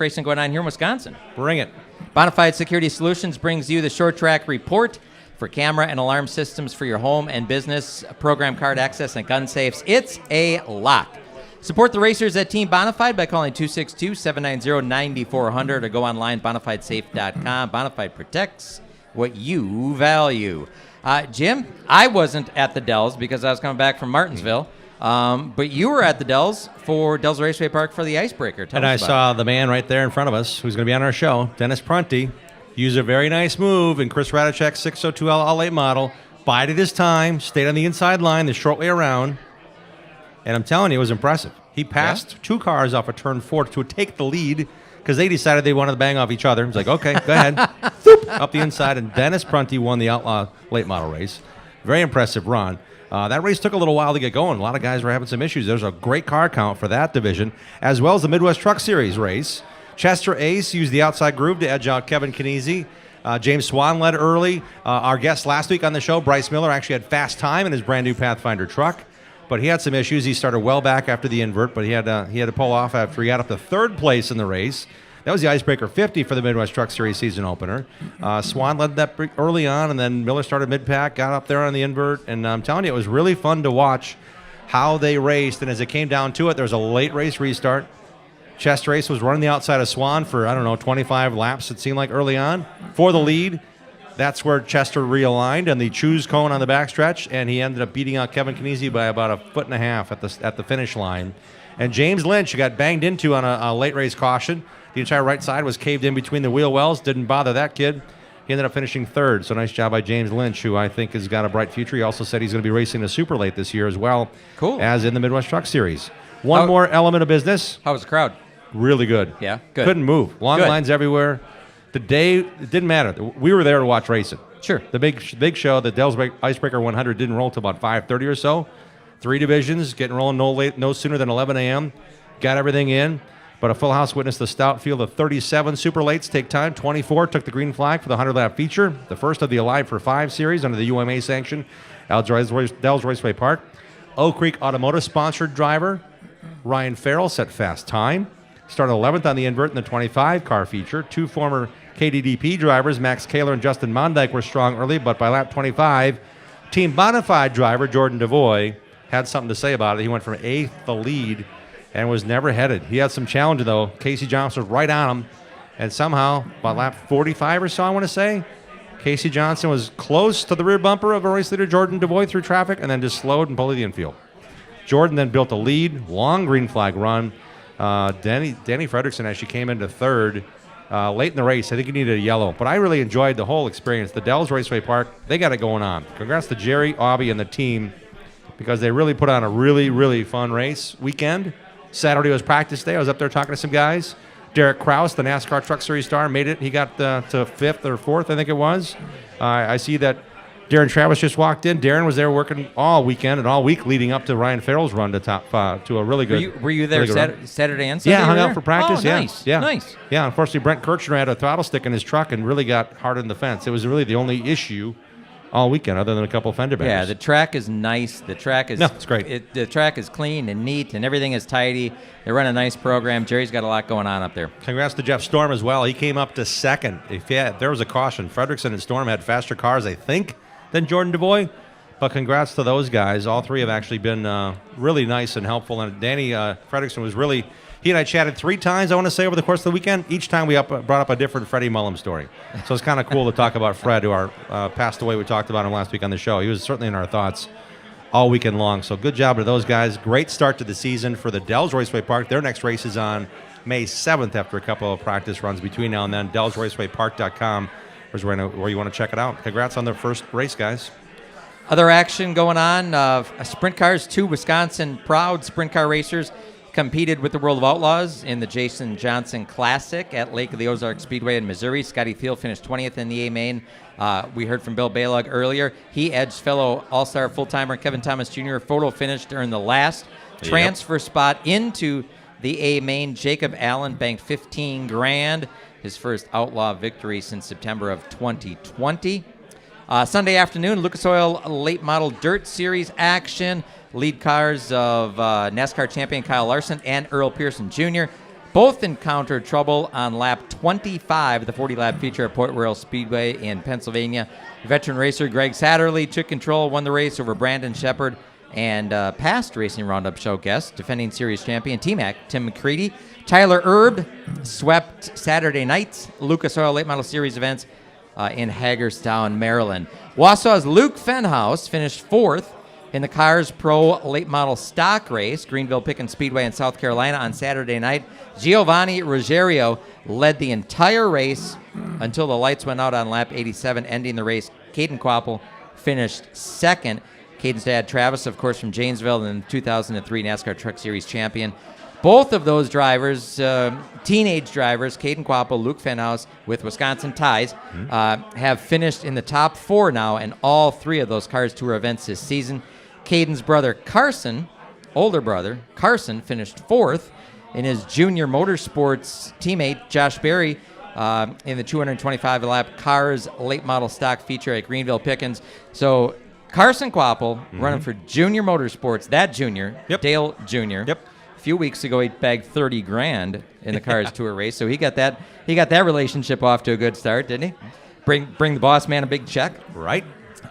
racing going on here in Wisconsin. Bring it. Bonafide Security Solutions brings you the Short Track Report for camera and alarm systems for your home and business, program card access, and gun safes. It's a lock. Support the racers at Team Bonafide by calling 262-790-9400 or go online, bonafidesafe.com. Bonafide protects what you value. Jim, I wasn't at the Dells because I was coming back from Martinsville, but you were at the Dells for Dells Raceway Park for the Icebreaker. And I saw the man right there in front of us who's going to be on our show, Dennis Prunty, use a very nice move in Chris Radicek's 602L All-8 model bided his time, stayed on the inside line the short way around, and I'm telling you, it was impressive. He passed 2 cars off a turn 4 to take the lead because they decided they wanted to bang off each other. He's like, okay, go ahead. Boop, up the inside, and Dennis Prunty won the Outlaw late model race. Very impressive run. That race took a little while to get going. A lot of guys were having some issues. There's a great car count for that division, as well as the Midwest Truck Series race. Chester Ace used the outside groove to edge out Kevin Knese. James Swan led early. Our guest last week on the show, Bryce Miller, actually had fast time in his brand new Pathfinder truck, but he had some issues. He started well back after the invert, but he had to pull off after he got up to 3rd place in the race. That was the Icebreaker 50 for the Midwest Truck Series season opener. Swan led that early on, and then Miller started mid-pack, got up there on the invert, and I'm telling you, it was really fun to watch how they raced, and as it came down to it, there was a late race restart. Chester Ace was running the outside of Swan for, 25 laps, it seemed like, early on, for the lead. That's where Chester realigned on the choose cone on the backstretch, and he ended up beating out Kevin Knese by about 1.5 feet at the finish line. And James Lynch, who got banged into on a late race caution, the entire right side was caved in between the wheel wells. Didn't bother that kid. He ended up finishing 3rd. So nice job by James Lynch, who I think has got a bright future. He also said he's going to be racing a super late this year as well. Cool. As in the Midwest Truck Series. One more element of business. How was the crowd? Really good. Yeah, good. Couldn't move. Long Good. lines everywhere. The day, it didn't matter. We were there to watch racing. Sure. The big show, the Dell's Icebreaker 100 didn't roll till about 5:30 or so. 3 divisions, getting rolling no sooner than 11 a.m. Got everything in. But a full house witnessed the stout field of 37 super lates take time. 24 took the green flag for the 100-lap feature, the first of the Alive for 5 series under the UMA sanction, Dell's Raceway Park. Oak Creek Automotive sponsored driver Ryan Farrell set fast time. Started 11th on the invert in the 25 car feature. 2 former KDDP drivers, Max Kaler and Justin Mondyke, were strong early, but by lap 25, Team Bonafide driver Jordan Devoy had something to say about it. He went from 8th to the lead and was never headed. He had some challenge, though. Casey Johnson was right on him, and somehow, by lap 45 or so, I want to say, Casey Johnson was close to the rear bumper of a race leader, Jordan Devoy, through traffic, and then just slowed and pulled the infield. Jordan then built a lead, long green flag run. Danny Fredrickson actually came into 3rd late in the race. I think he needed a yellow, but I really enjoyed the whole experience. The Dell's Raceway Park, they got it going on. Congrats to Jerry, Aubie, and the team because they really put on a really, really fun race weekend. Saturday was practice day. I was up there talking to some guys. Derek Kraus, the NASCAR Truck Series star, made it. He got to 5th or 4th, I think it was. I see that Darren Travis just walked in. Darren was there working all weekend and all week leading up to Ryan Farrell's run to top 5 to a really good. Were you there really Saturday and Sunday? Yeah, hung out for practice. Oh, yeah, nice. yeah, Nice. Yeah, unfortunately, Brent Kirchner had a throttle stick in his truck and really got hard in the fence. It was really the only issue all weekend, other than a couple of fender benders. Yeah, the track is nice. The track is it's great. The track is clean and neat, and everything is tidy. They run a nice program. Jerry's got a lot going on up there. Congrats to Jeff Storm as well. He came up to 2nd. There was a caution. Fredrickson and Storm had faster cars, I think, than Jordan Devoy. But congrats to those guys. All 3 have actually been really nice and helpful. And Danny Fredrickson was really. He and I chatted 3 times, I want to say, over the course of the weekend. Each time we brought up a different Freddie Mullum story. So it's kind of cool to talk about Fred, who passed away. We talked about him last week on the show. He was certainly in our thoughts all weekend long. So good job to those guys. Great start to the season for the Dell's Raceway Park. Their next race is on May 7th after a couple of practice runs between now and then. DellsRacewayPark.com is where you want to check it out. Congrats on the first race, guys. Other action going on. Sprint cars, 2 Wisconsin proud sprint car racers competed with the World of Outlaws in the Jason Johnson Classic at Lake of the Ozarks Speedway in Missouri. Scotty Field finished 20th in the A-Main. We heard from Bill Balog earlier. He edged fellow All-Star full-timer Kevin Thomas Jr. Photo finish during the last transfer spot into the A-Main. Jacob Allen banked $15,000, his first Outlaw victory since September of 2020. Sunday afternoon, Lucas Oil Late Model Dirt Series action. Lead cars of NASCAR champion Kyle Larson and Earl Pearson Jr. both encountered trouble on lap 25 of the 40-lap feature at Port Royal Speedway in Pennsylvania. Veteran racer Greg Satterley took control, won the race over Brandon Shepard, and past Racing Roundup show guest, defending series champion T-Mac Tim McCready. Tyler Erb swept Saturday night's Lucas Oil Late Model Series events in Hagerstown, Maryland. Wausau's Luke Fenhouse finished 4th in the Cars Pro Late Model Stock Race, Greenville Pickens Speedway in South Carolina on Saturday night. Giovanni Ruggiero led the entire race until the lights went out on lap 87, ending the race. Caden Quapple finished second. Caden's dad, Travis, of course, from Janesville, and the 2003 NASCAR Truck Series champion. Both of those drivers, teenage drivers, Caden Quapple, Luke Fenhaus, with Wisconsin ties, have finished in the top 4 now in all 3 of those Cars Tour events this season. Caden's brother, Carson, older brother, Carson, finished 4th. In his junior motorsports teammate, Josh Berry, in the 225-lap Cars late model stock feature at Greenville Pickens. So Carson Quapple running for Junior Motorsports, that junior, Dale Jr. Yep. A few weeks ago, he bagged $30,000 in the Cars Tour race, so he got that relationship off to a good start, didn't he? Bring the boss man a big check. Right.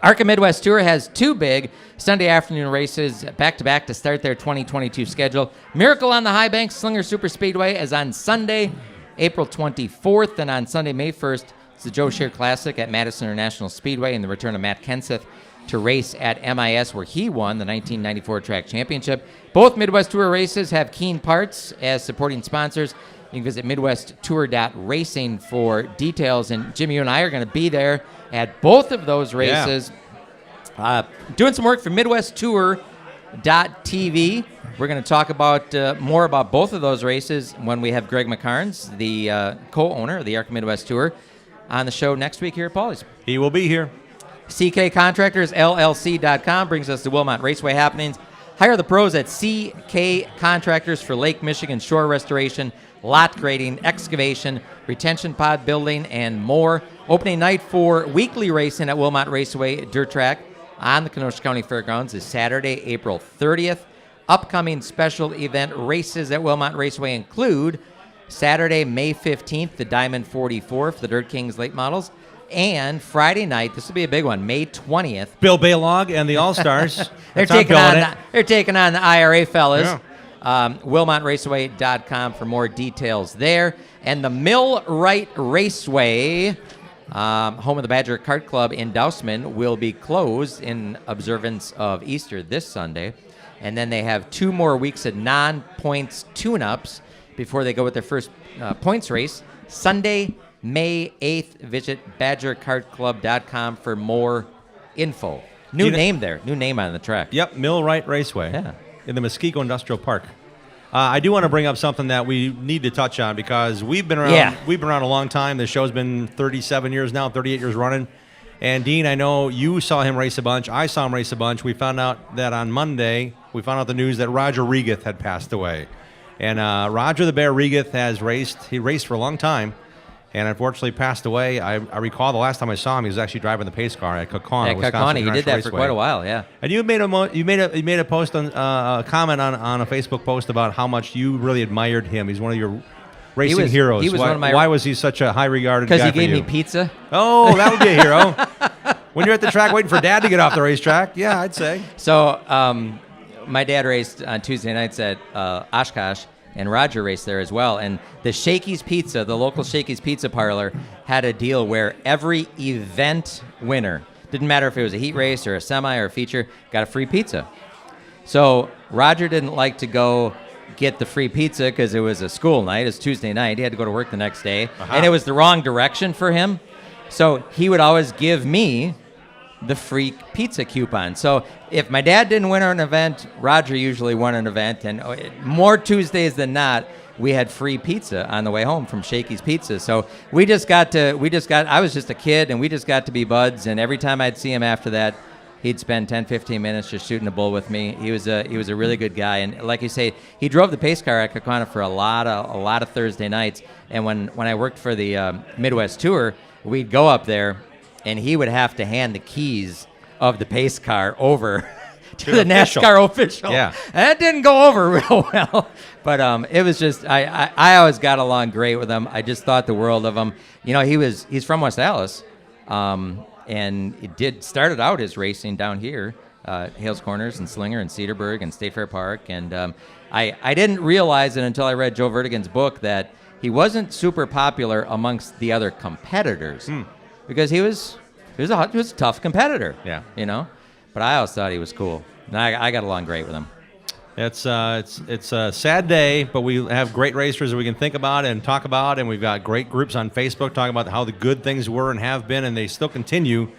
ARCA Midwest Tour has 2 big Sunday afternoon races back-to-back to start their 2022 schedule. Miracle on the High Bank Slinger Super Speedway is on Sunday, April 24th, and on Sunday, May 1st, it's the Joe Scheer Classic at Madison International Speedway, and the return of Matt Kenseth to race at MIS, where he won the 1994 track championship. Both Midwest Tour races have Keen Parts as supporting sponsors. You can visit midwesttour.racing for details. And Jimmy, you and I are going to be there at both of those races, doing some work for midwesttour.tv. We're going to talk about more about both of those races when we have Greg McCarnes, the co-owner of the ARCA Midwest Tour, on the show next week here at Paulie's. He will be here. CK Contractors, LLC.com brings us to Wilmot Raceway happenings. Hire the pros at CK Contractors for Lake Michigan shore restoration, lot grading, excavation, retention pod building, and more. Opening night for weekly racing at Wilmot Raceway Dirt Track on the Kenosha County Fairgrounds is Saturday, April 30th. Upcoming special event races at Wilmot Raceway include Saturday, May 15th, the Diamond 44 for the Dirt Kings late models. And Friday night, this will be a big one, May 20th. Bill Baylog and the All-Stars. They're taking on the IRA fellas. Yeah. WilmotRaceway.com for more details there. And the Millwright Raceway, home of the Badger Kart Club in Dousman, will be closed in observance of Easter this Sunday. And then they have 2 more weeks of non-points tune-ups before they go with their first points race. Sunday, May 8th, visit BadgerKartClub.com for more info. New name on the track. Yep, Millwright Raceway. Yeah. In the Muskego Industrial Park. I do want to bring up something that we need to touch on because we've been around. Yeah. We've been around a long time. The show's been 37 years now, 38 years running. And Dean, I know you saw him race a bunch. I saw him race a bunch. We found out that on Monday, we found out the news that Roger Regath had passed away. And Roger the Bear Regath has raced. He raced for a long time. And unfortunately passed away. I recall the last time I saw him, he was actually driving the pace car at Kaukauna, Wisconsin. He did that for quite a while, yeah. And you made a post on a comment on a Facebook post about how much you really admired him. He's one of your racing heroes. He was one of my. Why was he such a high regarded guy? Because he for gave you? me pizza. Oh, that would be a hero. When you're at the track waiting for Dad to get off the racetrack, yeah, I'd say. So my dad raced on Tuesday nights at Oshkosh. And Roger raced there as well. And the Shakey's Pizza, the local Shakey's Pizza parlor, had a deal where every event winner, didn't matter if it was a heat race or a semi or a feature, got a free pizza. So Roger didn't like to go get the free pizza because it was a school night. It was Tuesday night. He had to go to work the next day. And it was the wrong direction for him. So he would always give me the free pizza coupon. So if my dad didn't win an event, Roger usually won an event, and more Tuesdays than not, we had free pizza on the way home from Shakey's Pizza. So I was just a kid, and we just got to be buds, and every time I'd see him after that, he'd spend 10, 15 minutes just shooting the bull with me. He was a really good guy, and like you say, he drove the pace car at Kaukauna for a lot of Thursday nights, and when I worked for the Midwest Tour, we'd go up there, and he would have to hand the keys of the pace car over to the NASCAR official. Yeah. And that didn't go over real well. But it was just, I always got along great with him. I just thought the world of him. You know, he's from West Allis, and it started out his racing down here, Hales Corners and Slinger and Cedarburg and State Fair Park. And I didn't realize it until I read Joe Vertigan's book that he wasn't super popular amongst the other competitors. Because he was a tough competitor, you know. But I always thought he was cool, and I got along great with him. It's a sad day, but we have great racers that we can think about and talk about, and we've got great groups on Facebook talking about how the good things were and have been, and they still continue.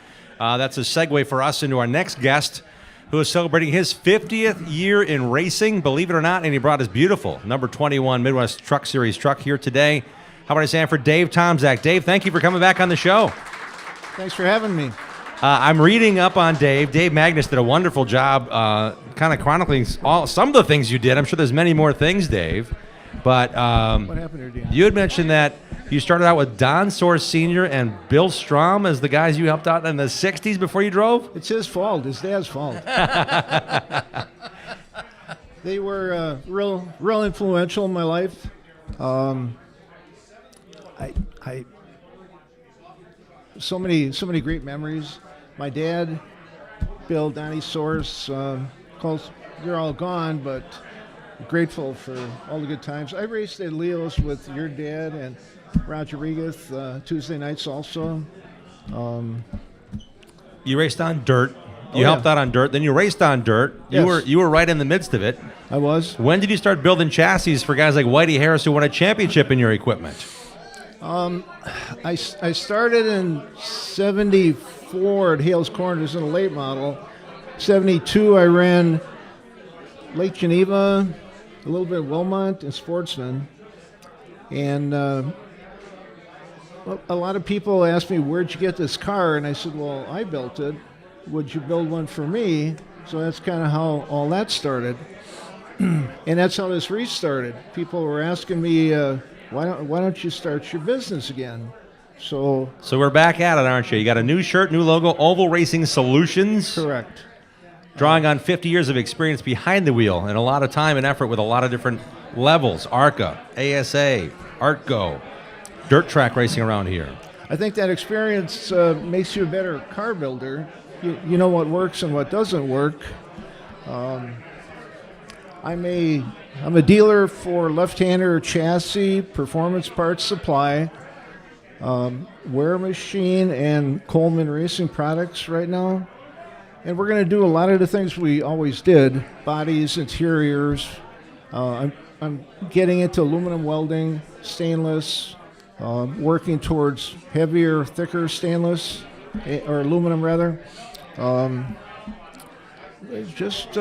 That's a segue for us into our next guest, who is celebrating his 50th year in racing, believe it or not, and he brought his beautiful number 21 Midwest Truck Series truck here today. How about I say for Dave Tomczak? Dave, thank you for coming back on the show. Thanks for having me. I'm reading up on Dave. Dave Magnus did a wonderful job kind of chronicling some of the things you did. I'm sure there's many more things, Dave. But What happened here, Dan? you had mentioned that you started out with Don Source Sr. and Bill Strom as the guys you helped out in the 60s before you drove? It's his fault. His dad's fault. They were real influential in my life. I so many great memories. My dad, Bill, Donnie Source, calls, they're all gone, but grateful for all the good times. I raced at Leo's with your dad and Roger Regath Tuesday nights also. You raced on dirt. You helped out on dirt. Then you raced on dirt. Yes. You were right in the midst of it. I was. When did you start building chassis for guys like Whitey Harris who won a championship in your equipment? I started in 74 at Hales Corners in a late model. 72 I ran Lake Geneva, a little bit of Wilmot and Sportsman. And a lot of people asked me, where'd you get this car? And I said, well, I built it. Would you build one for me? So that's kind of how all that started. And that's how this race started. People were asking me, why don't you start your business again? So we're back at it, aren't you? You got a new shirt, new logo, Oval Racing Solutions. correct. Drawing on 50 years of experience behind the wheel and a lot of time and effort with a lot of different levels. ARCA, ASA, ARTGO, dirt track racing around here. I think that experience makes you a better car builder. You know what works and what doesn't work. I'm a dealer for left-hander chassis, performance parts supply, wear machine, and Coleman Racing products right now. And we're going to do a lot of the things we always did, bodies, interiors. I'm getting into aluminum welding, stainless, working towards heavier, thicker stainless, or aluminum rather. Just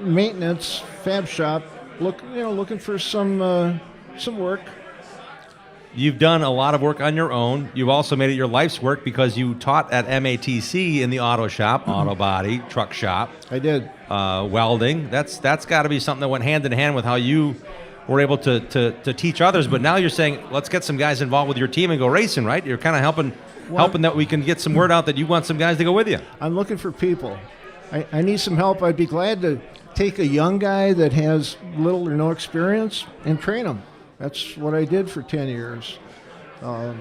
maintenance, fab shop, looking for some work. You've done a lot of work on your own. You've also made it your life's work because you taught at MATC in the auto shop, auto body, truck shop. I did. Welding. That's got to be something that went hand in hand with how you were able to teach others. But now you're saying, let's get some guys involved with your team and go racing, right? You're kind of helping that we can get some word out that you want some guys to go with you. I'm looking for people. I need some help. I'd be glad to take a young guy that has little or no experience and train him. That's what I did for 10 years. I'd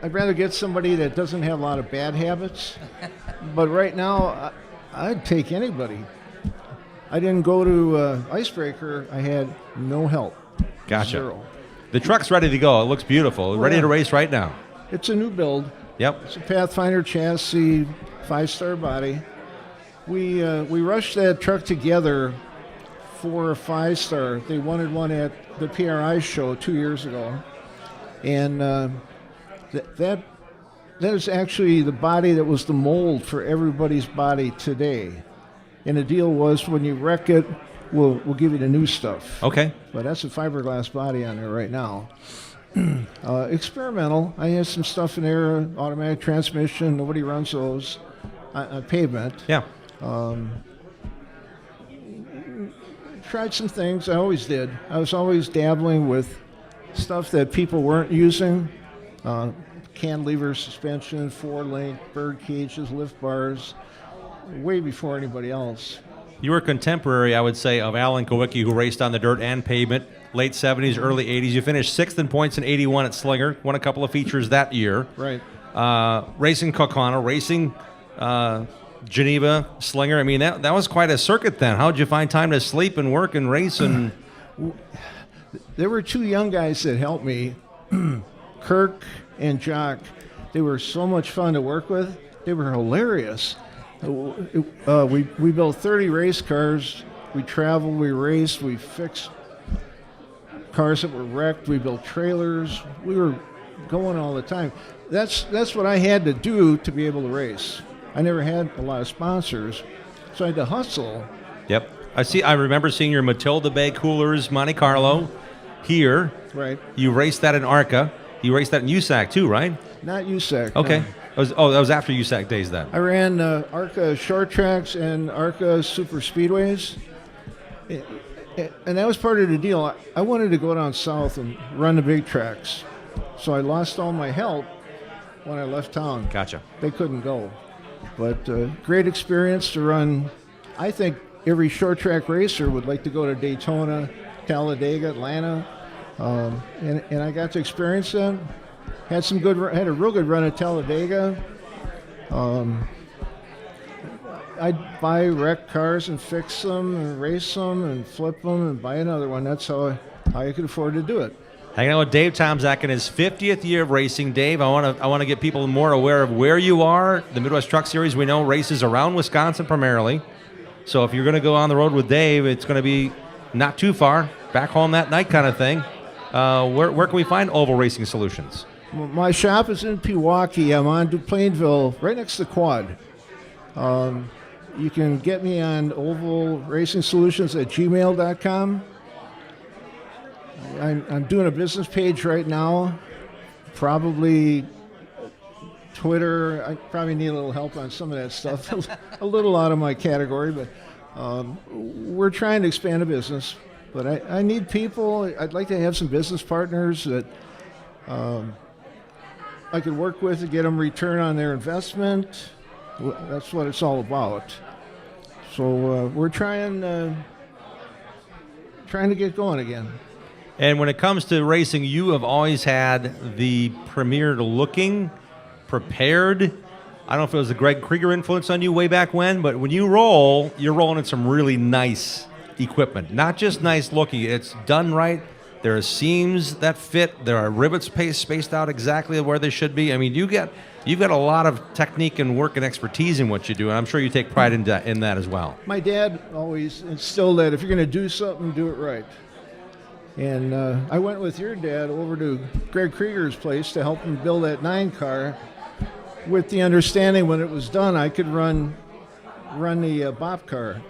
rather get somebody that doesn't have a lot of bad habits. But right now, I'd take anybody. I didn't go to Icebreaker. I had no help. Gotcha. Zero. The truck's ready to go. It looks beautiful. Ready to race right now. It's a new build. Yep. It's a Pathfinder chassis, 5-star body. We rushed that truck together for a 5-star. They wanted one at the PRI show 2 years ago, and that is actually the body that was the mold for everybody's body today. And the deal was, when you wreck it, we'll give you the new stuff. Okay. But that's a fiberglass body on there right now. Experimental. I have some stuff in there. Automatic transmission. Nobody runs those on pavement. Yeah. Tried some things. I always did. I was always dabbling with stuff that people weren't using. Cantilever suspension, 4-link, bird cages, lift bars, way before anybody else. You were contemporary, I would say, of Alan Kowicki, who raced on the dirt and pavement, late 70s, early 80s. You finished 6th in points in 81 at Slinger, won a couple of features that year. Right. Racing Kaukauna, racing Geneva, Slinger. I mean, that was quite a circuit then. How did you find time to sleep and work and race? And There were two young guys that helped me, Kirk and Jock. They were so much fun to work with. They were hilarious. We built 30 race cars. We traveled, we raced, we fixed cars that were wrecked. We built trailers. We were going all the time. That's what I had to do to be able to race. I never had a lot of sponsors, so I had to hustle. Yep. I remember seeing your Matilda Bay Coolers Monte Carlo here. Right. You raced that in ARCA. You raced that in USAC too, right? Not USAC. Okay. No. That was after USAC days then. I ran ARCA short tracks and ARCA super speedways. And that was part of the deal. I wanted to go down south and run the big tracks. So I lost all my help when I left town. Gotcha. They couldn't go. But great experience to run. I think every short track racer would like to go to Daytona, Talladega, Atlanta. And I got to experience that. Had a real good run at Talladega. I'd buy wrecked cars and fix them and race them and flip them and buy another one. That's how I could afford to do it. Hanging out with Dave Tomczak in his 50th year of racing. Dave, I want to get people more aware of where you are. The Midwest Truck Series, we know, races around Wisconsin primarily. So if you're going to go on the road with Dave, it's going to be not too far, back home that night kind of thing. Where can we find Oval Racing Solutions? My shop is in Pewaukee. I'm on Plainville, right next to Quad. You can get me on ovalracingsolutions@gmail.com. I'm doing a business page right now. Probably Twitter. I probably need a little help on some of that stuff. A little out of my category, but we're trying to expand the business. But I need people. I'd like to have some business partners that I could work with to get them return on their investment. That's what it's all about. So we're trying to get going again. And when it comes to racing, you have always had the premier looking, prepared. I don't know if it was the Greg Krieger influence on you way back when, but when you roll, you're rolling in some really nice equipment. Not just nice looking, it's done right. There are seams that fit. There are rivets spaced out exactly where they should be. I mean, you've got a lot of technique and work and expertise in what you do, and I'm sure you take pride in that as well. My dad always instilled that if you're going to do something, do it right. And I went with your dad over to Greg Krieger's place to help him build that 9 car with the understanding when it was done I could run the Bop car.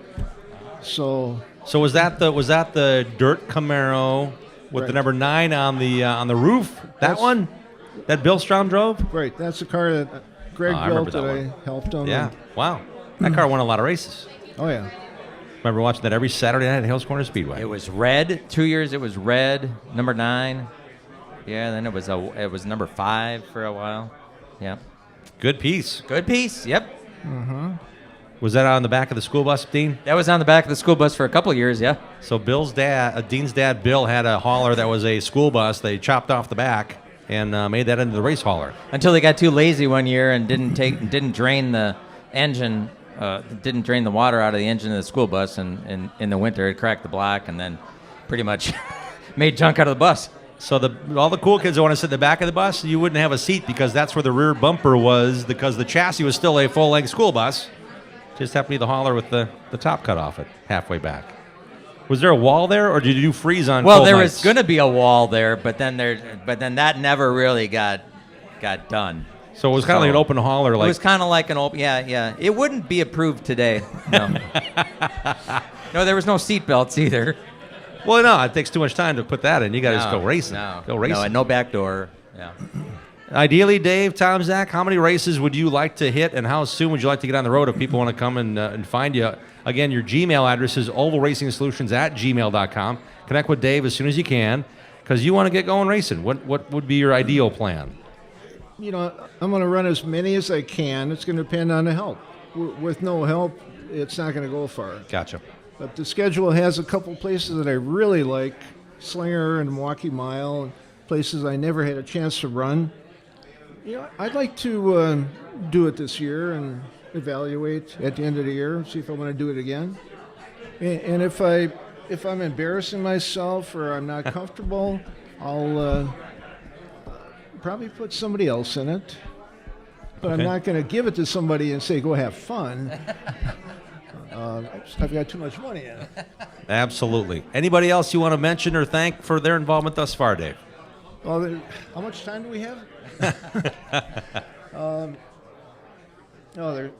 So was that the dirt Camaro with right. the number 9 on the roof? That one that Bill Strom drove? Right, that's the car that Greg built that I helped him. Yeah, wow. That car won a lot of races. Oh yeah. Remember watching that every Saturday night at Hales Corner Speedway. It was red. 2 years it was red, number 9. Yeah, then it was number 5 for a while. Yeah. Good piece. Good piece. Yep. Mm-hmm. Was that on the back of the school bus, Dean? That was on the back of the school bus for a couple of years, yeah. So Dean's dad, Bill, had a hauler that was a school bus. They chopped off the back and made that into the race hauler. Until they got too lazy one year and didn't drain the engine, didn't drain the water out of the engine of the school bus, and in the winter it cracked the block and then pretty much made junk out of the bus. So all the cool kids that want to sit in the back of the bus, you wouldn't have a seat because that's where the rear bumper was, because the chassis was still a full-length school bus. Just happened to be the hauler with the top cut off it halfway back. Was there a wall there, or did you do freeze on? Well, cold there nights? was going to be a wall there, but then that never really got done. So it was kind of like an open hauler. It was kind of like an open. Yeah. It wouldn't be approved today. No. No, there was no seat belts either. Well, no, it takes too much time to put that in. You got to just go racing. Go racing. No, and no back door. Yeah. Ideally, Dave, Tomczak, how many races would you like to hit, and how soon would you like to get on the road if people want to come and find you? Again, your Gmail address is ovalracingsolutions@gmail.com. Connect with Dave as soon as you can, because you want to get going racing. What would be your ideal plan? I'm going to run as many as I can. It's going to depend on the help. With no help, it's not going to go far. Gotcha. But the schedule has a couple places that I really like, Slinger and Milwaukee Mile, places I never had a chance to run. I'd like to do it this year and evaluate at the end of the year, see if I want to do it again. And if I'm embarrassing myself or I'm not comfortable, I'll probably put somebody else in it. But I'm not going to give it to somebody and say, go have fun. I've got too much money in it. Absolutely. Anybody else you want to mention or thank for their involvement thus far, Dave? Well, how much time do we have?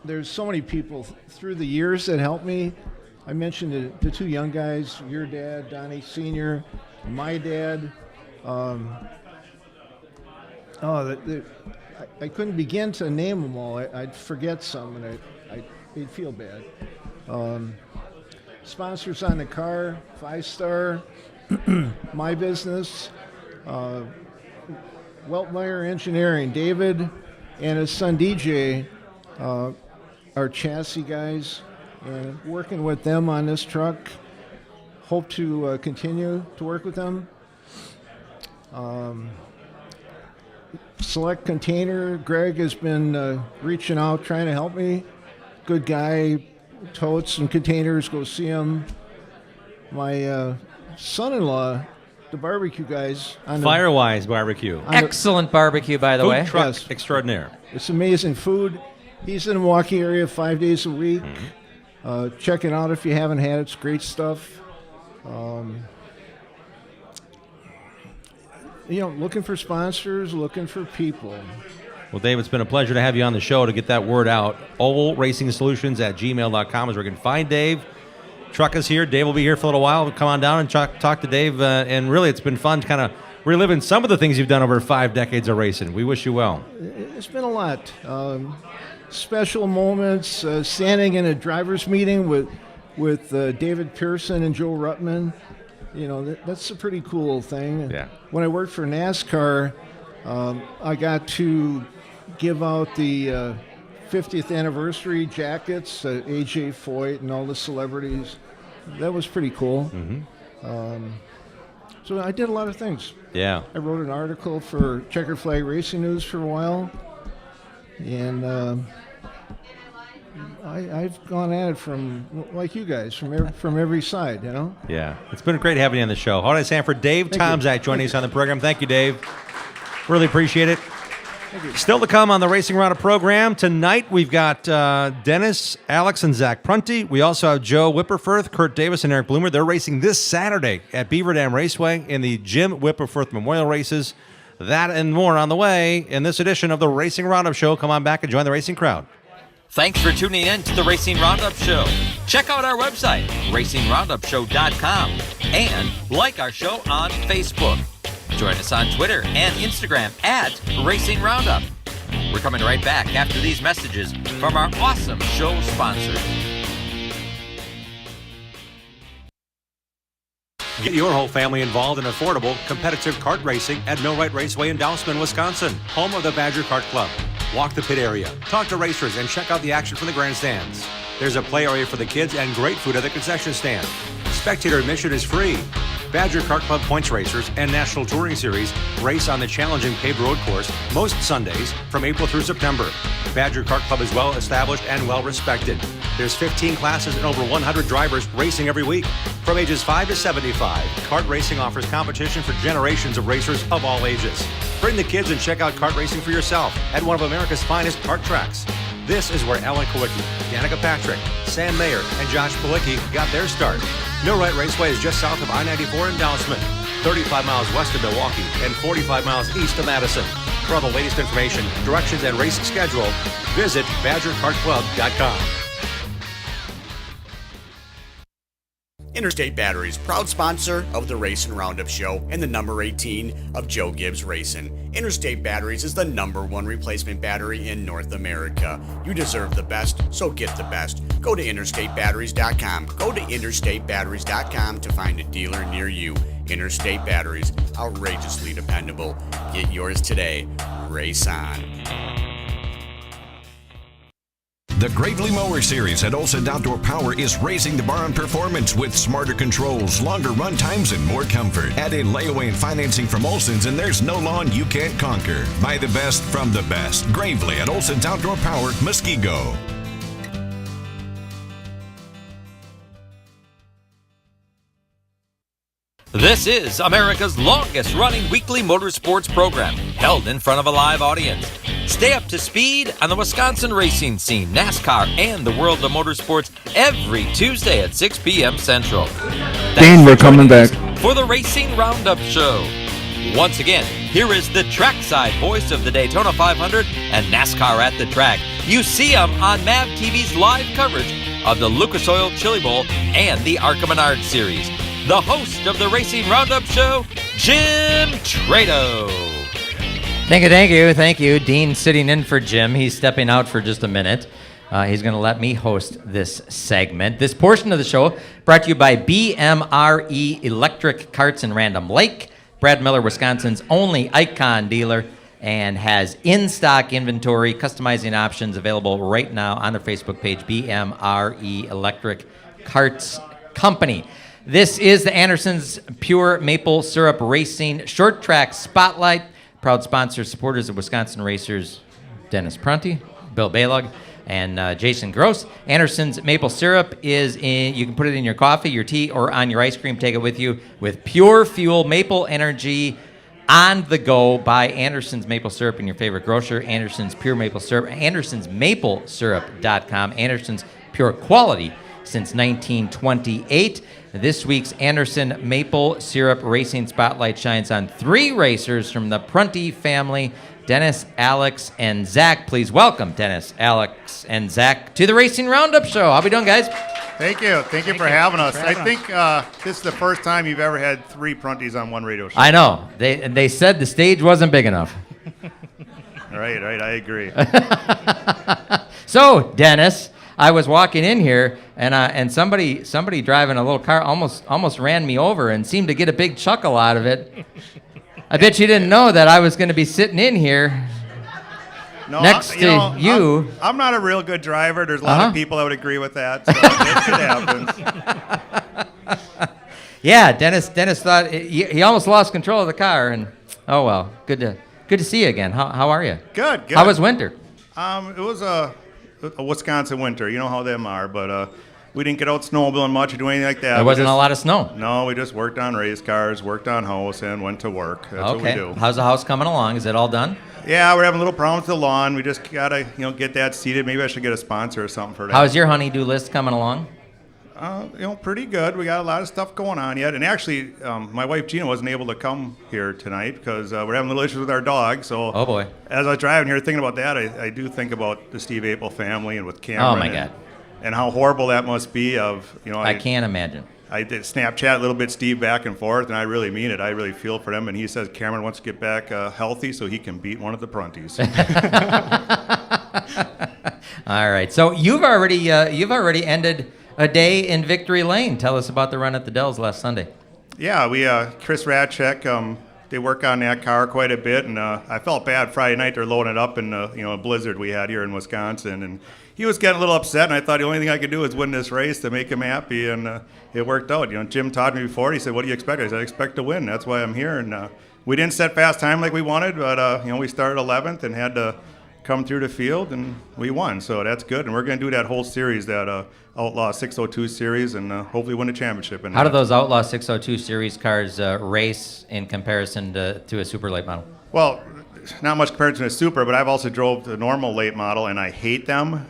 There's so many people through the years that helped me. I mentioned the two young guys, your dad, Donnie Sr., my dad. I couldn't begin to name them all. I'd forget some, and I'd feel bad. Sponsors on the car, 5-Star, my business, Weltmeyer Engineering, David and his son DJ, our chassis guys, and working with them on this truck. Hope to continue to work with them. Select Container, Greg has been reaching out, trying to help me. Good guy, totes and containers, go see him. My son-in-law, the barbecue guys. Firewise Barbecue. Excellent barbecue, by the way. Food truck Yes. extraordinaire. It's amazing food. He's in the Milwaukee area 5 days a week. Check it out if you haven't had it. It's great stuff. Looking for sponsors, looking for people. Well, Dave, it's been a pleasure to have you on the show to get that word out. ovalracingsolutions@gmail.com is where you can find Dave. Truck is here. Dave will be here for a little while. Come on down and talk to Dave. And really, it's been fun to kind of reliving some of the things you've done over 5 decades of racing. We wish you well. It's been a lot. Special moments, standing in a driver's meeting with David Pearson and Joe Ruttman. That's a pretty cool thing. Yeah. When I worked for NASCAR, I got to give out the 50th anniversary jackets, AJ Foyt and all the celebrities. That was pretty cool. So I did a lot of things. Yeah. I wrote an article for Checkered Flag Racing News for a while, and I've gone at it from, like you guys, from every side, Yeah. It's been great having you on the show. How did I sound for Dave Tomczak joining us on the program? Thank you, Dave. Really appreciate it. Still to come on the Racing Roundup program. Tonight we've got Dennis, Alex, and Zach Prunty. We also have Joe Whipperfirth, Kurt Davis, and Eric Bloomer. They're racing this Saturday at Beaver Dam Raceway in the Jim Whipperfirth Memorial Races. That and more on the way in this edition of the Racing Roundup Show. Come on back and join the racing crowd. Thanks for tuning in to the Racing Roundup Show. Check out our website, racingroundup.show.com, and like our show on Facebook. Join us on Twitter and Instagram at Racing Roundup. We're coming right back after these messages from our awesome show sponsors. Get your whole family involved in affordable, competitive kart racing at Millwright Raceway in Dousman, Wisconsin, home of the Badger Kart Club. Walk the pit area, talk to racers, and check out the action from the grandstands. There's a play area for the kids and great food at the concession stand. Spectator admission is free. Badger Kart Club Points Racers and National Touring Series race on the challenging paved road course most Sundays from April through September. Badger Kart Club is well established and well respected. There's 15 classes and over 100 drivers racing every week. From ages 5 to 75, kart racing offers competition for generations of racers of all ages. Bring the kids and check out kart racing for yourself at one of America's finest kart tracks. This is where Alan Kowicki, Danica Patrick, Sam Mayer, and Josh Palicki got their start. Millwright Raceway is just south of I-94 in Dousman, 35 miles west of Milwaukee, and 45 miles east of Madison. For all the latest information, directions, and race schedule, visit BadgerKartClub.com. Interstate Batteries, proud sponsor of the Racing Roundup Show and the number 18 of Joe Gibbs Racing. Interstate Batteries is the #1 replacement battery in North America. You deserve the best, so get the best. Go to interstatebatteries.com. Go to interstatebatteries.com to find a dealer near you. Interstate Batteries, outrageously dependable. Get yours today. Race on. The Gravely Mower Series at Olson Outdoor Power is raising the bar on performance with smarter controls, longer run times, and more comfort. Add in layaway and financing from Olson's, and there's no lawn you can't conquer. Buy the best from the best. Gravely at Olson's Outdoor Power, Muskego. This is America's longest-running weekly motorsports program, held in front of a live audience. Stay up to speed on the Wisconsin racing scene, NASCAR, and the world of motorsports every Tuesday at 6 p.m. Central. Dean, we're coming back. For the Racing Roundup Show. Once again, here is the trackside voice of the Daytona 500 and NASCAR at the track. You see him on MAV TV's live coverage of the Lucas Oil Chili Bowl and the Arca Menard Series. The host of the Racing Roundup Show, Jim Trado. Thank you. Dean sitting in for Jim. He's stepping out for just a minute. He's going to let me host this segment. This portion of the show brought to you by BMRE Electric Carts in Random Lake, Brad Miller, Wisconsin's only Icon dealer, and has in-stock inventory, customizing options available right now on their Facebook page, BMRE Electric Carts Company. This is the Anderson's Pure Maple Syrup Racing Short Track Spotlight. Proud sponsors, supporters of Wisconsin racers, Dennis Prunty, Bill Balog, and Jason Gross. Anderson's Maple Syrup is in, you can put it in your coffee, your tea, or on your ice cream. Take it with you with Pure Fuel Maple Energy on the go. Buy Anderson's Maple Syrup in your favorite grocer. Anderson's Pure Maple Syrup, Anderson'sMapleSyrup.com. Anderson's Pure Quality since 1928. This week's Anderson Maple Syrup Racing Spotlight shines on 3 racers from the Prunty family, Dennis, Alex, and Zach. Please welcome Dennis, Alex, and Zach to the Racing Roundup Show. How we doing, guys? Thank you. Thank you for having us. I think this is the first time you've ever had 3 Prunties on one radio show. I know. They said the stage wasn't big enough. Right. I agree. So, Dennis, I was walking in here, and somebody driving a little car almost ran me over and seemed to get a big chuckle out of it. I bet you didn't know that I was going to be sitting in here next to you. I'm not a real good driver. There's a lot of people that would agree with that, so it happens. Yeah, Dennis thought he almost lost control of the car, and oh well, good to see you again. How are you? Good. How was winter? It was a Wisconsin winter. You know how them are, but we didn't get out snowmobiling much or do anything like that. There wasn't a lot of snow. No, we just worked on race cars, worked on house, and went to work. That's what we do. How's the house coming along? Is it all done? Yeah, we're having a little problem with the lawn. We just gotta, get that seeded. Maybe I should get a sponsor or something for that. How's your honey-do list coming along? Pretty good. We got a lot of stuff going on yet. And actually, my wife Gina wasn't able to come here tonight because we're having little issues with our dog. So, oh boy. As I was driving here thinking about that, I do think about the Steve Apel family and with Cameron. Oh my God. And how horrible that must be. I can't imagine. I did Snapchat a little bit, Steve, back and forth, and I really mean it. I really feel for them. And he says Cameron wants to get back healthy so he can beat one of the Prunties. All right. So you've already ended a day in Victory Lane. Tell us about the run at the Dells last Sunday. Yeah, we Chris Ratchek, they work on that car quite a bit, and I felt bad Friday night. They're loading it up in a blizzard we had here in Wisconsin, and he was getting a little upset. And I thought the only thing I could do is win this race to make him happy, and it worked out. Jim taught me before. He said, "What do you expect?" I said, "I expect to win. That's why I'm here." And we didn't set fast time like we wanted, but we started 11th and had to come through the field, and we won. So that's good, and we're going to do that whole series, that Outlaw 602 series, and hopefully win a championship. How do those Outlaw 602 series cars race in comparison to a super late model? Well, not much compared to a super, but I've also drove the normal late model, and I hate them.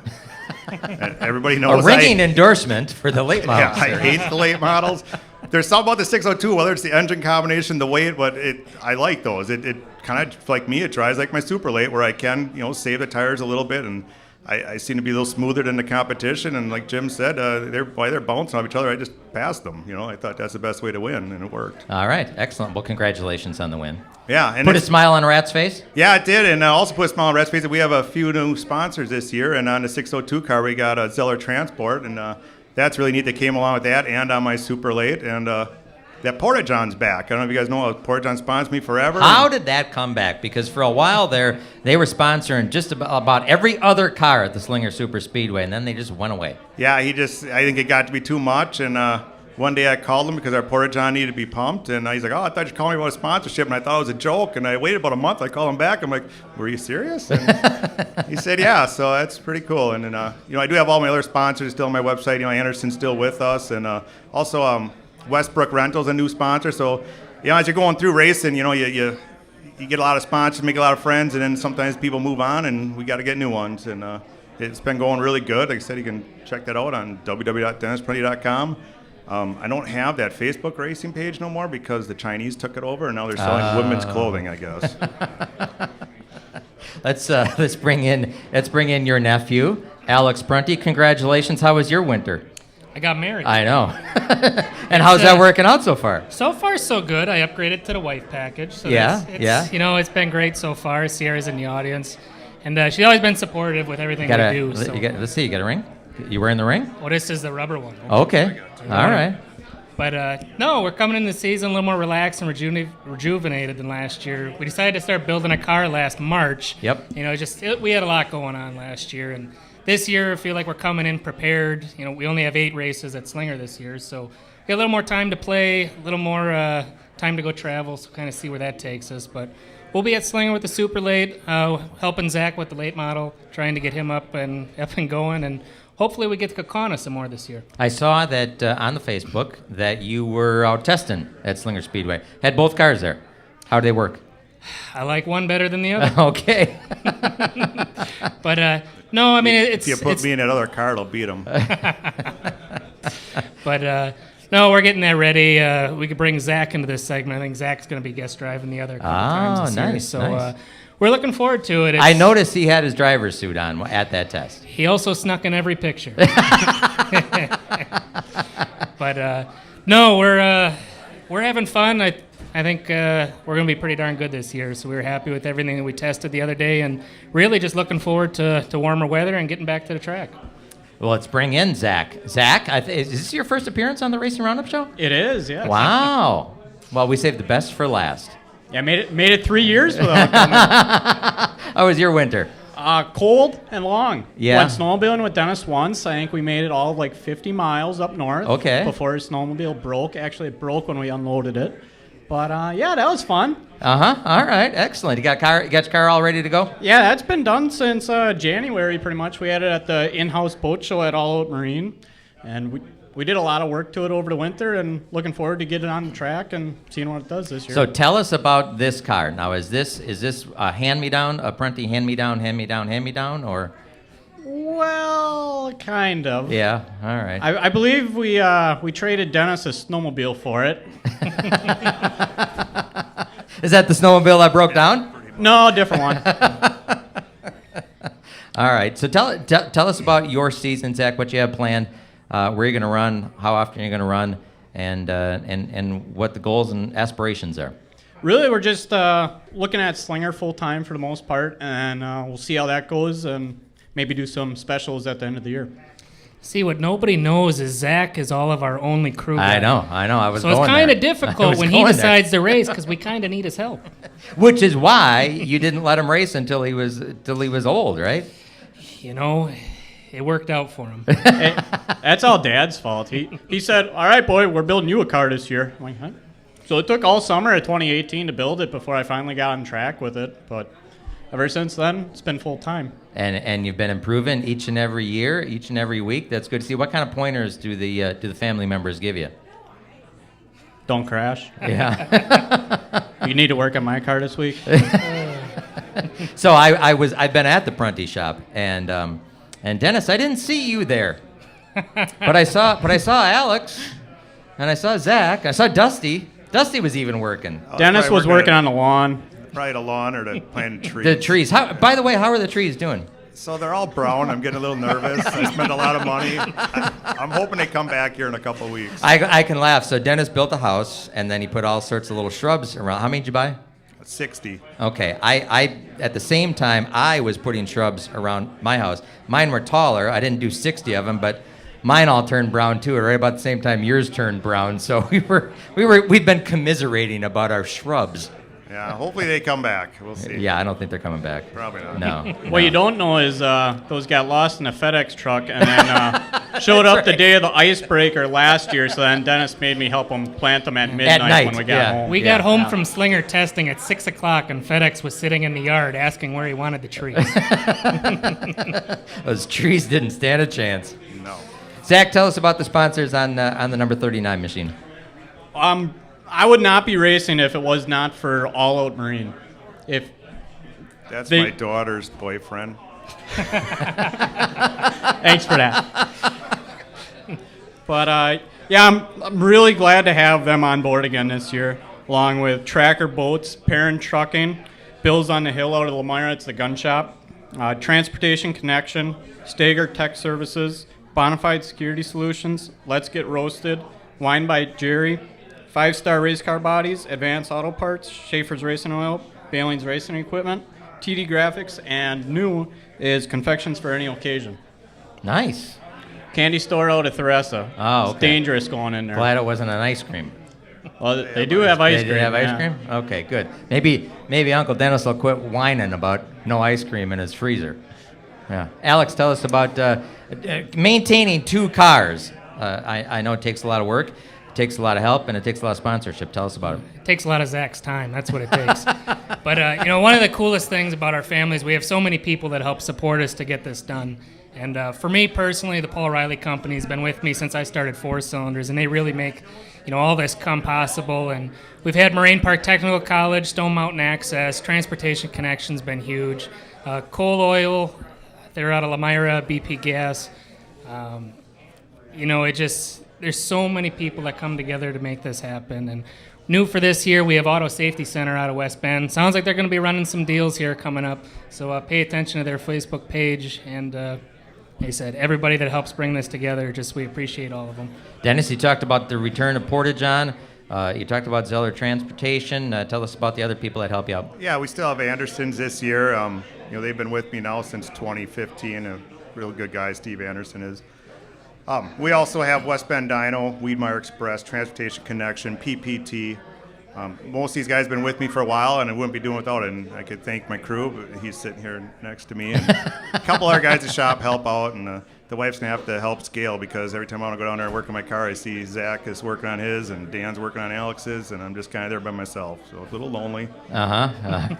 And everybody knows a ringing endorsement for the late models. Yeah, I hate the late models. There's something about the 602, whether it's the engine combination, the weight, but I like those. It kind of, like me, it drives like my super late, where I can, save the tires a little bit, and I seem to be a little smoother than the competition. And like Jim said, they're bouncing off each other. I just passed them. I thought that's the best way to win, and it worked. All right, excellent. Well, congratulations on the win. Yeah, and put a smile on Rat's face. Yeah, it did, and also put a smile on Rat's face. We have a few new sponsors this year, and on the 602 car, we got Zeller Transport, and that's really neat. They came along with that, and on my super late, and that Porta John's back. I don't know if you guys know, Porta John sponsored me forever. How did that come back? Because for a while there, they were sponsoring just about every other car at the Slinger Super Speedway, and then they just went away. Yeah, I think it got to be too much, and one day I called him because our Porta John needed to be pumped, and he's like, "Oh, I thought you called me about a sponsorship," and I thought it was a joke, and I waited about a month. I called him back. I'm like, "Were you serious?" And he said, "Yeah." So that's pretty cool. And then, I do have all my other sponsors still on my website. Anderson's still with us, and also Westbrook Rental's a new sponsor. So, as you're going through racing, you get a lot of sponsors, make a lot of friends, and then sometimes people move on, and we got to get new ones. And it's been going really good. Like I said, you can check that out on www.dennisprunty.com. I don't have that Facebook racing page no more because the Chinese took it over, and now they're selling women's clothing, I guess. Let's bring in your nephew, Alex Prunty. Congratulations. How was your winter? I got married. I know. And how's that working out so far? So far, so good. I upgraded to the wife package. So Yeah. It's been great so far. Sierra's in the audience. And she's always been supportive with everything we do. So. Let's see, you got a ring? You wearing the ring? Well, this is the rubber one. Okay. All right. But no, we're coming in the season a little more relaxed and rejuvenated than last year. We decided to start building a car last March. Yep. We had a lot going on last year, and this year I feel like we're coming in prepared. We only have 8 races at Slinger this year, so we got a little more time to play, a little more time to go travel, so kind of see where that takes us. But we'll be at Slinger with the super late, helping Zach with the late model, trying to get him up and going, and hopefully we get to Kaukauna some more this year. I saw that on the Facebook that you were out testing at Slinger Speedway. Had both cars there. How do they work? I like one better than the other. Okay. But no, I mean if you put me in that other car, it'll beat them. But no, we're getting that ready. We could bring Zach into this segment. I think Zach's going to be guest driving the other couple times this year. Nice, So nice. we're looking forward to it. I noticed he had his driver's suit on at that test. He also snuck in every picture. But no, we're having fun. I think we're going to be pretty darn good this year. So we were happy with everything that we tested the other day, and really just looking forward to warmer weather and getting back to the track. Well, let's bring in Zach. Zach, is this your first appearance on the Racing Roundup show? It is, yes. Wow. Well, we saved the best for last. Yeah, made it 3 years without coming. How was your winter? Cold and long. Yeah. Went snowmobiling with Dennis once. I think we made it all like 50 miles up north. Okay. Before his snowmobile broke. Actually, it broke when we unloaded it. But yeah, that was fun. Uh-huh. All right. Excellent. You got your car all ready to go? Yeah, that's been done since January pretty much. We had it at the in-house boat show at All Out Marine. And we did a lot of work to it over the winter, and looking forward to getting it on the track and seeing what it does this year. So tell us about this car. Now, is this a hand-me-down, a Prunty hand-me-down, or? Well, kind of. Yeah, all right. I believe we traded Dennis a snowmobile for it. Is that the snowmobile that broke down? No, different one. All right. So tell us about your season, Zach. What you have planned, where you're going to run, how often you're going to run, and what the goals and aspirations are. Really, we're just looking at Slinger full time for the most part, and we'll see how that goes, and maybe do some specials at the end of the year. See, what nobody knows is Zach is all of our only crew guy. I know. So it's kind of difficult when he decides to race because we kind of need his help. Which is why you didn't let him race until he was old, right? It worked out for him. Hey, that's all Dad's fault. He said, "All right, boy, we're building you a car this year." I'm like, huh? So it took all summer of 2018 to build it before I finally got on track with it. But ever since then, it's been full time. And you've been improving each and every year, each and every week. That's good to see. What kind of pointers do the family members give you? Don't crash. Yeah. You need to work on my car this week. So I've been at the Prunty shop, and Dennis, I didn't see you there, but I saw Alex, and I saw Zach, I saw Dusty. Dusty was even working. Dennis was working on the lawn. Probably the lawn or to plant trees. The trees. By the way, how are the trees doing? So they're all brown. I'm getting a little nervous. I spent a lot of money. I'm hoping they come back here in a couple of weeks. I can laugh. So Dennis built a house, and then he put all sorts of little shrubs around. How many did you buy? 60. Okay. I at the same time I was putting shrubs around my house. Mine were taller. I didn't do 60 of them, but mine all turned brown too. Right about the same time yours turned brown. So we've been commiserating about our shrubs. Yeah, hopefully they come back. We'll see. Yeah, I don't think they're coming back. Probably not. No. What you don't know is those got lost in a FedEx truck and then showed up the day of the icebreaker last year. So then Dennis made me help them plant them at midnight night, when we got home. We got home from Slinger testing at 6 o'clock, and FedEx was sitting in the yard asking where he wanted the trees. Those trees didn't stand a chance. No. Zach, tell us about the sponsors on the number 39 machine. I would not be racing if it was not for All Out Marine. That's my daughter's boyfriend. Thanks for that. But Yeah, I'm really glad to have them on board again this year, along with Tracker Boats, Parent Trucking, Bill's on the Hill out of Lamira, it's the gun shop, Transportation Connection, Stager Tech Services, Bonafide Security Solutions, Let's Get Roasted, Wine by Jerry, 5-Star Race Car Bodies, Advanced Auto Parts, Schaefer's Racing Oil, Bailing's Racing Equipment, TD Graphics, and new is Confections for Any Occasion. Nice. Candy store out of Theresa. Oh, okay. It's dangerous going in there. Glad it wasn't an ice cream. Well, they do have ice They cream. do have ice yeah. cream? Okay, good. Maybe Uncle Dennis will quit whining about no ice cream in his freezer. Yeah. Alex, tell us about maintaining 2 cars. I know it takes a lot of work, it takes a lot of help, and it takes a lot of sponsorship. Tell us about it. It takes a lot of Zach's time. That's what it takes. But, one of the coolest things about our family is we have so many people that help support us to get this done. And for me personally, the Paul Riley Company has been with me since I started 4 Cylinders, and they really make, all this come possible. And we've had Moraine Park Technical College, Stone Mountain Access, Transportation Connection's been huge. Coal Oil, they're out of Lamira, BP Gas. There's so many people that come together to make this happen. And new for this year, we have Auto Safety Center out of West Bend. Sounds like they're going to be running some deals here coming up. So pay attention to their Facebook page. And they said everybody that helps bring this together, we appreciate all of them. Dennis, you talked about the return of Porta-John. You talked about Zeller Transportation. Tell us about the other people that help you out. Yeah, we still have Andersons this year. They've been with me now since 2015. A real good guy, Steve Anderson is. We also have West Bend Dyno, Weedmeyer Express, Transportation Connection, PPT. Most of these guys have been with me for a while, and I wouldn't be doing without it. And I could thank my crew, but he's sitting here next to me. And a couple other guys at the shop help out, and the wife's going to have to help scale because every time I want to go down there and work on my car, I see Zach is working on his and Dan's working on Alex's, and I'm just kind of there by myself. So it's a little lonely. All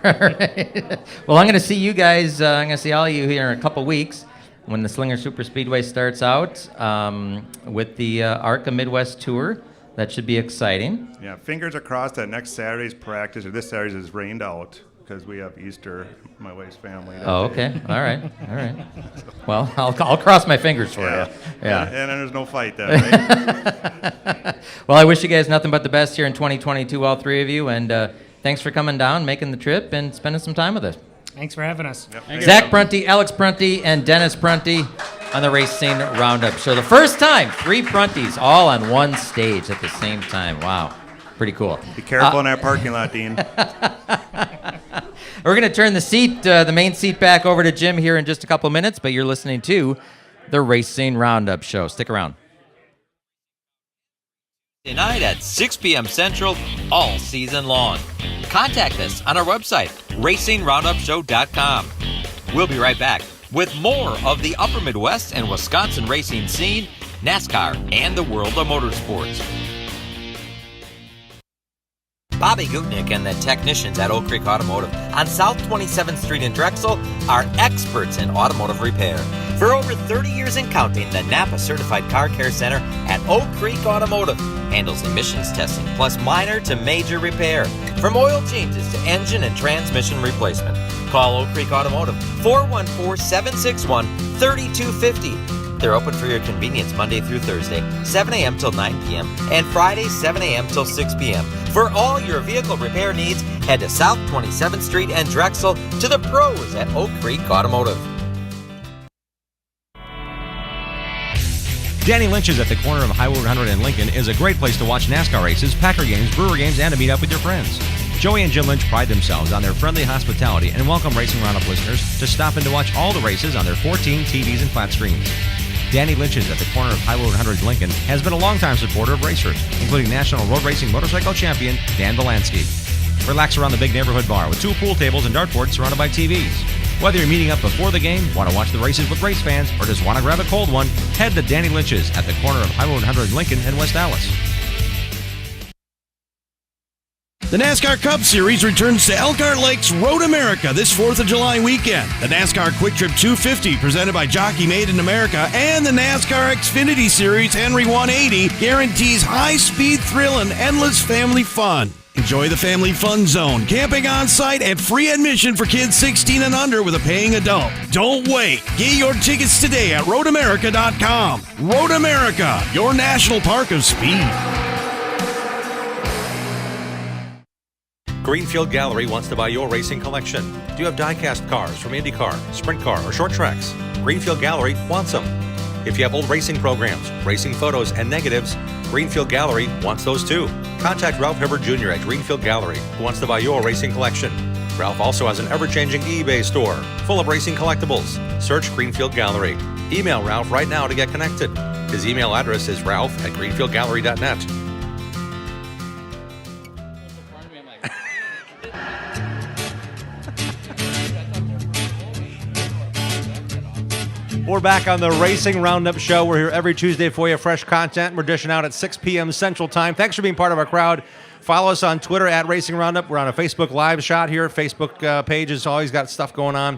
right. Well, I'm going to see you guys, I'm going to see all of you here in a couple weeks when the Slinger Super Speedway starts out with the ARCA Midwest Tour. That should be exciting. Yeah, fingers are crossed that next Saturday's practice, or this Saturday's, is rained out because we have Easter, my wife's family. Oh, okay. All right. Well, I'll cross my fingers for you. Yeah. And then there's no fight then, right? Well, I wish you guys nothing but the best here in 2022, all 3 of you, and thanks for coming down, making the trip, and spending some time with us. Thanks for having us. Yep. Zach Prunty, Alex Prunty, and Dennis Prunty on the Racing Roundup Show. The first time, 3 Prunties all on one stage at the same time. Wow. Pretty cool. Be careful in that parking lot, Dean. We're going to turn the main seat back over to Jim here in just a couple minutes, but you're listening to the Racing Roundup Show. Stick around. Tonight at 6 p.m. Central, all season long. Contact us on our website, racingroundupshow.com. We'll be right back with more of the Upper Midwest and Wisconsin racing scene, NASCAR, and the world of motorsports. Bobby Gutnick and the technicians at Oak Creek Automotive on South 27th Street in Drexel are experts in automotive repair. For over 30 years and counting, the Napa Certified Car Care Center at Oak Creek Automotive handles emissions testing plus minor to major repair, from oil changes to engine and transmission replacement. Call Oak Creek Automotive 414-761-3250. They're open for your convenience Monday through Thursday, 7 a.m. till 9 p.m. and Friday, 7 a.m. till 6 p.m. For all your vehicle repair needs, head to South 27th Street and Drexel to the pros at Oak Creek Automotive. Danny Lynch's at the corner of Highway 100 and Lincoln is a great place to watch NASCAR races, Packer games, Brewer games, and to meet up with your friends. Joey and Jim Lynch pride themselves on their friendly hospitality and welcome Racing Roundup listeners to stop in to watch all the races on their 14 TVs and flat screens. Danny Lynch's at the corner of Highway 100 and Lincoln has been a longtime supporter of racers, including National Road Racing Motorcycle Champion Dan Volansky. Relax around the big neighborhood bar with 2 pool tables and dartboards surrounded by TVs. Whether you're meeting up before the game, want to watch the races with race fans, or just want to grab a cold one, head to Danny Lynch's at the corner of Highway 100 and Lincoln in West Dallas. The NASCAR Cup Series returns to Elkhart Lakes Road America this 4th of July weekend. The NASCAR Quick Trip 250, presented by Jockey Made in America, and the NASCAR Xfinity Series Henry 180 guarantees high-speed thrill and endless family fun. Enjoy the family fun zone, camping on site, and free admission for kids 16 and under with a paying adult. Don't wait. Get your tickets today at roadamerica.com. Road America, your national park of speed. Greenfield Gallery wants to buy your racing collection. Do you have die-cast cars from IndyCar, Sprint Car, or short tracks? Greenfield Gallery wants them. If you have old racing programs, racing photos, and negatives, Greenfield Gallery wants those too. Contact Ralph Hibbert Jr. at Greenfield Gallery, who wants to buy your racing collection. Ralph also has an ever-changing eBay store full of racing collectibles. Search Greenfield Gallery. Email Ralph right now to get connected. His email address is ralph@greenfieldgallery.net. We're back on the Racing Roundup Show. We're here every Tuesday for you, fresh content. We're dishing out at 6 p.m. Central Time. Thanks for being part of our crowd. Follow us on Twitter at Racing Roundup. We're on a Facebook live shot here. Facebook page has always got stuff going on.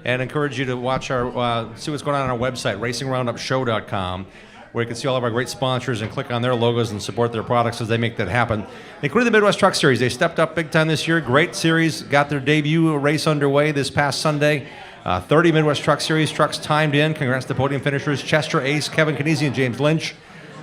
And encourage you to watch our, see what's going on our website, racingroundupshow.com, where you can see all of our great sponsors and click on their logos and support their products as they make that happen, including the Midwest Truck Series. They stepped up big time this year. Great series. Got their debut race underway this past Sunday. 30 Midwest Truck Series trucks timed in. Congrats to podium finishers Chester Ace, Kevin Canesi, and James Lynch.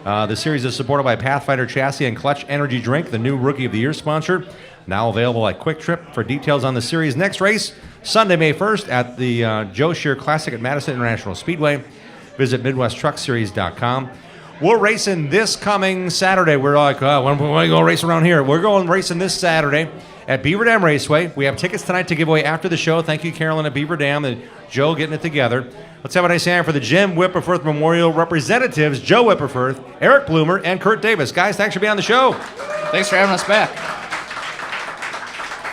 The series is supported by Pathfinder Chassis and Clutch Energy Drink, the new Rookie of the Year sponsor. Now available at Quick Trip. For details on the series' next race, Sunday, May 1st at the Joe Shear Classic at Madison International Speedway. Visit MidwestTruckSeries.com. We're racing this coming Saturday. We're like, when are we going to race around here? We're going racing this Saturday at Beaver Dam Raceway. We have tickets tonight to give away after the show. Thank you, Carolyn at Beaver Dam and Joe getting it together. Let's have a nice hand for the Jim Whipperforth Memorial representatives, Joe Whipperforth, Eric Bloomer, and Kurt Davis. Guys, thanks for being on the show. Thanks for having us back.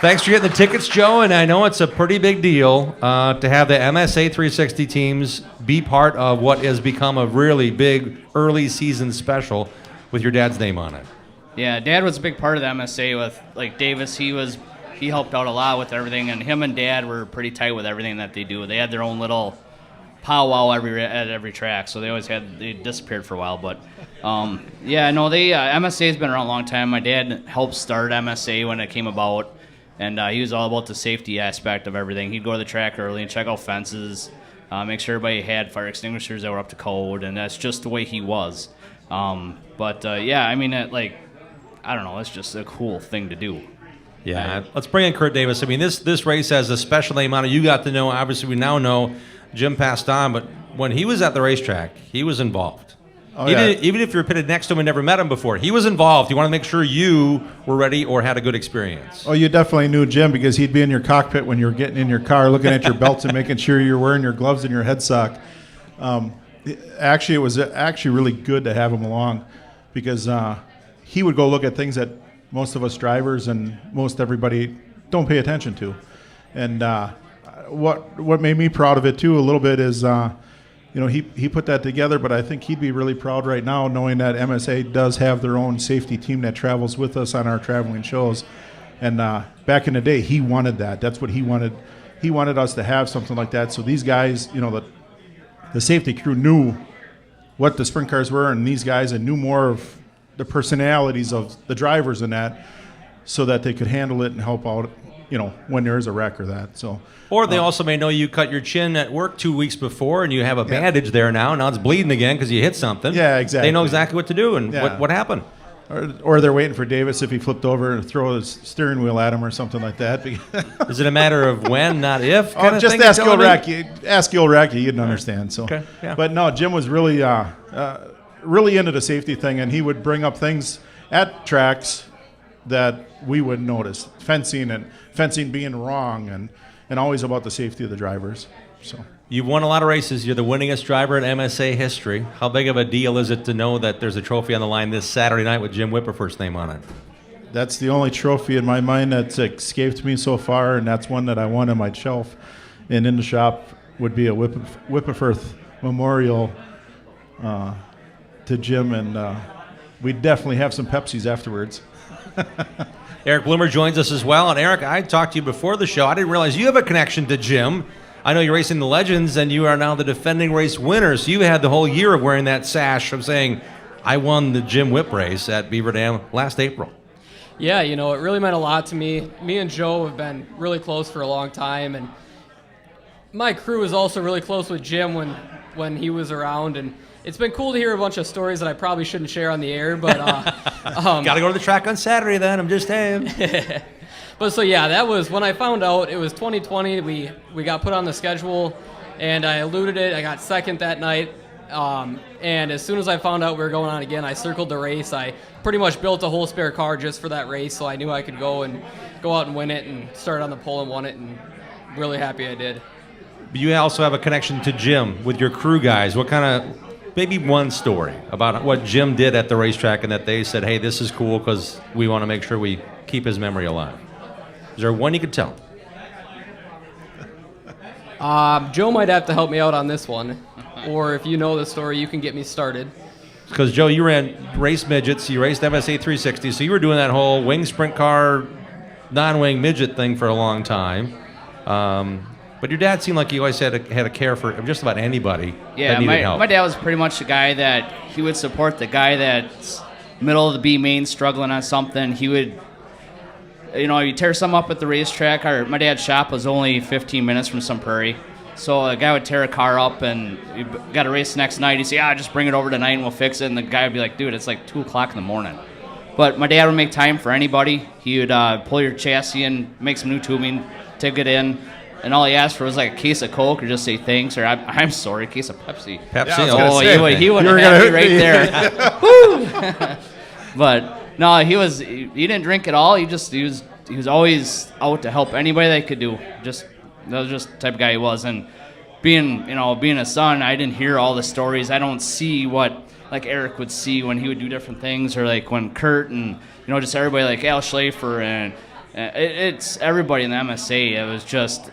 Thanks for getting the tickets, Joe, and I know it's a pretty big deal to have the MSA 360 teams be part of what has become a really big early season special with your dad's name on it. Yeah, Dad was a big part of the MSA with, like, Davis. He helped out a lot with everything, and him and Dad were pretty tight with everything that they do. They had their own little powwow at every track, so they disappeared for a while. But MSA has been around a long time. My dad helped start MSA when it came about, and he was all about the safety aspect of everything. He'd go to the track early and check out fences, make sure everybody had fire extinguishers that were up to code, and that's just the way he was. I don't know, it's just a cool thing to do. Yeah, let's bring in Kurt Davis. I mean, this race has a special name on it. You got to know, obviously we now know Jim passed on, but when he was at the racetrack, he was involved. Even if you're pitted next to him and never met him before, he was involved. He wanted to make sure you were ready or had a good experience. Oh, you definitely knew Jim because he'd be in your cockpit when you were getting in your car, looking at your belts and making sure you're wearing your gloves and your head sock. It was really good to have him along because he would go look at things that most of us drivers and most everybody don't pay attention to. And what made me proud of it too a little bit is he put that together, but I think he'd be really proud right now knowing that MSA does have their own safety team that travels with us on our traveling shows. And back in the day, he wanted that. That's what he wanted. He wanted us to have something like that. So these guys, the safety crew knew what the sprint cars were, and these guys knew more of the personalities of the drivers in that, so that they could handle it and help out, when there is a wreck or that. So, or they also may know you cut your chin at work 2 weeks before, and you have a bandage there now. Now it's bleeding again because you hit something. Yeah, exactly. They know exactly what to do and what happened. Or they're waiting for Davis if he flipped over and throw his steering wheel at him or something like that. Is it a matter of when, not if? Just ask Gilracki. Ask Gilracki, you'd understand. So, okay, yeah. But no, Jim was really really into the safety thing, and he would bring up things at tracks that we wouldn't notice. Fencing being wrong, and always about the safety of the drivers. So you've won a lot of races. You're the winningest driver in MSA history. How big of a deal is it to know that there's a trophy on the line this Saturday night with Jim Whipperforth's name on it? That's the only trophy in my mind that's escaped me so far, and that's one that I won on my shelf. And in the shop would be a Whipperforth Memorial to Jim, and we definitely have some Pepsis afterwards. Eric Bloomer joins us as well. And Eric, I talked to you before the show. I didn't realize you have a connection to Jim. I know you're racing the Legends, and you are now the defending race winner. So you had the whole year of wearing that sash of saying, I won the Jim Whip race at Beaver Dam last April. Yeah, it really meant a lot to me. Me and Joe have been really close for a long time, and my crew was also really close with Jim when he was around, and it's been cool to hear a bunch of stories that I probably shouldn't share on the air, but Got to go to the track on Saturday then, I'm just saying. But so yeah, that was when I found out it was 2020. We got put on the schedule, and I eluded it. I got second that night, and as soon as I found out we were going on again, I circled the race. I pretty much built a whole spare car just for that race, so I knew I could go out and win it, and started on the pole and won it, and really happy I did. You also have a connection to Jim with your crew guys. What kind of, maybe one story about what Jim did at the racetrack and that they said, hey, this is cool because we want to make sure we keep his memory alive? Is there one you could tell? Joe might have to help me out on this one, or if you know the story, you can get me started. Because, Joe, you ran race midgets, you raced MSA 360, so you were doing that whole wing sprint car, non-wing midget thing for a long time. But your dad seemed like he always had a care for just about anybody that needed help. My dad was pretty much the guy that he would support the guy that's middle of the B main struggling on something. He would, you tear something up at the racetrack. My dad's shop was only 15 minutes from some prairie. So a guy would tear a car up and you got a race the next night. He'd say, just bring it over tonight and we'll fix it. And the guy would be like, dude, it's like 2 o'clock in the morning. But my dad would make time for anybody. He would pull your chassis in, make some new tubing, take it in. And all he asked for was like a case of Coke or just say thanks or I'm sorry, a case of Pepsi. Pepsi? He would have had me right there. But no, he didn't drink at all. He was always out to help anybody that he could do. That was just the type of guy he was. And being a son, I didn't hear all the stories. I don't see what like Eric would see when he would do different things, or like when Kurt and just everybody like Al Schlafer and it's everybody in the MSA. It was just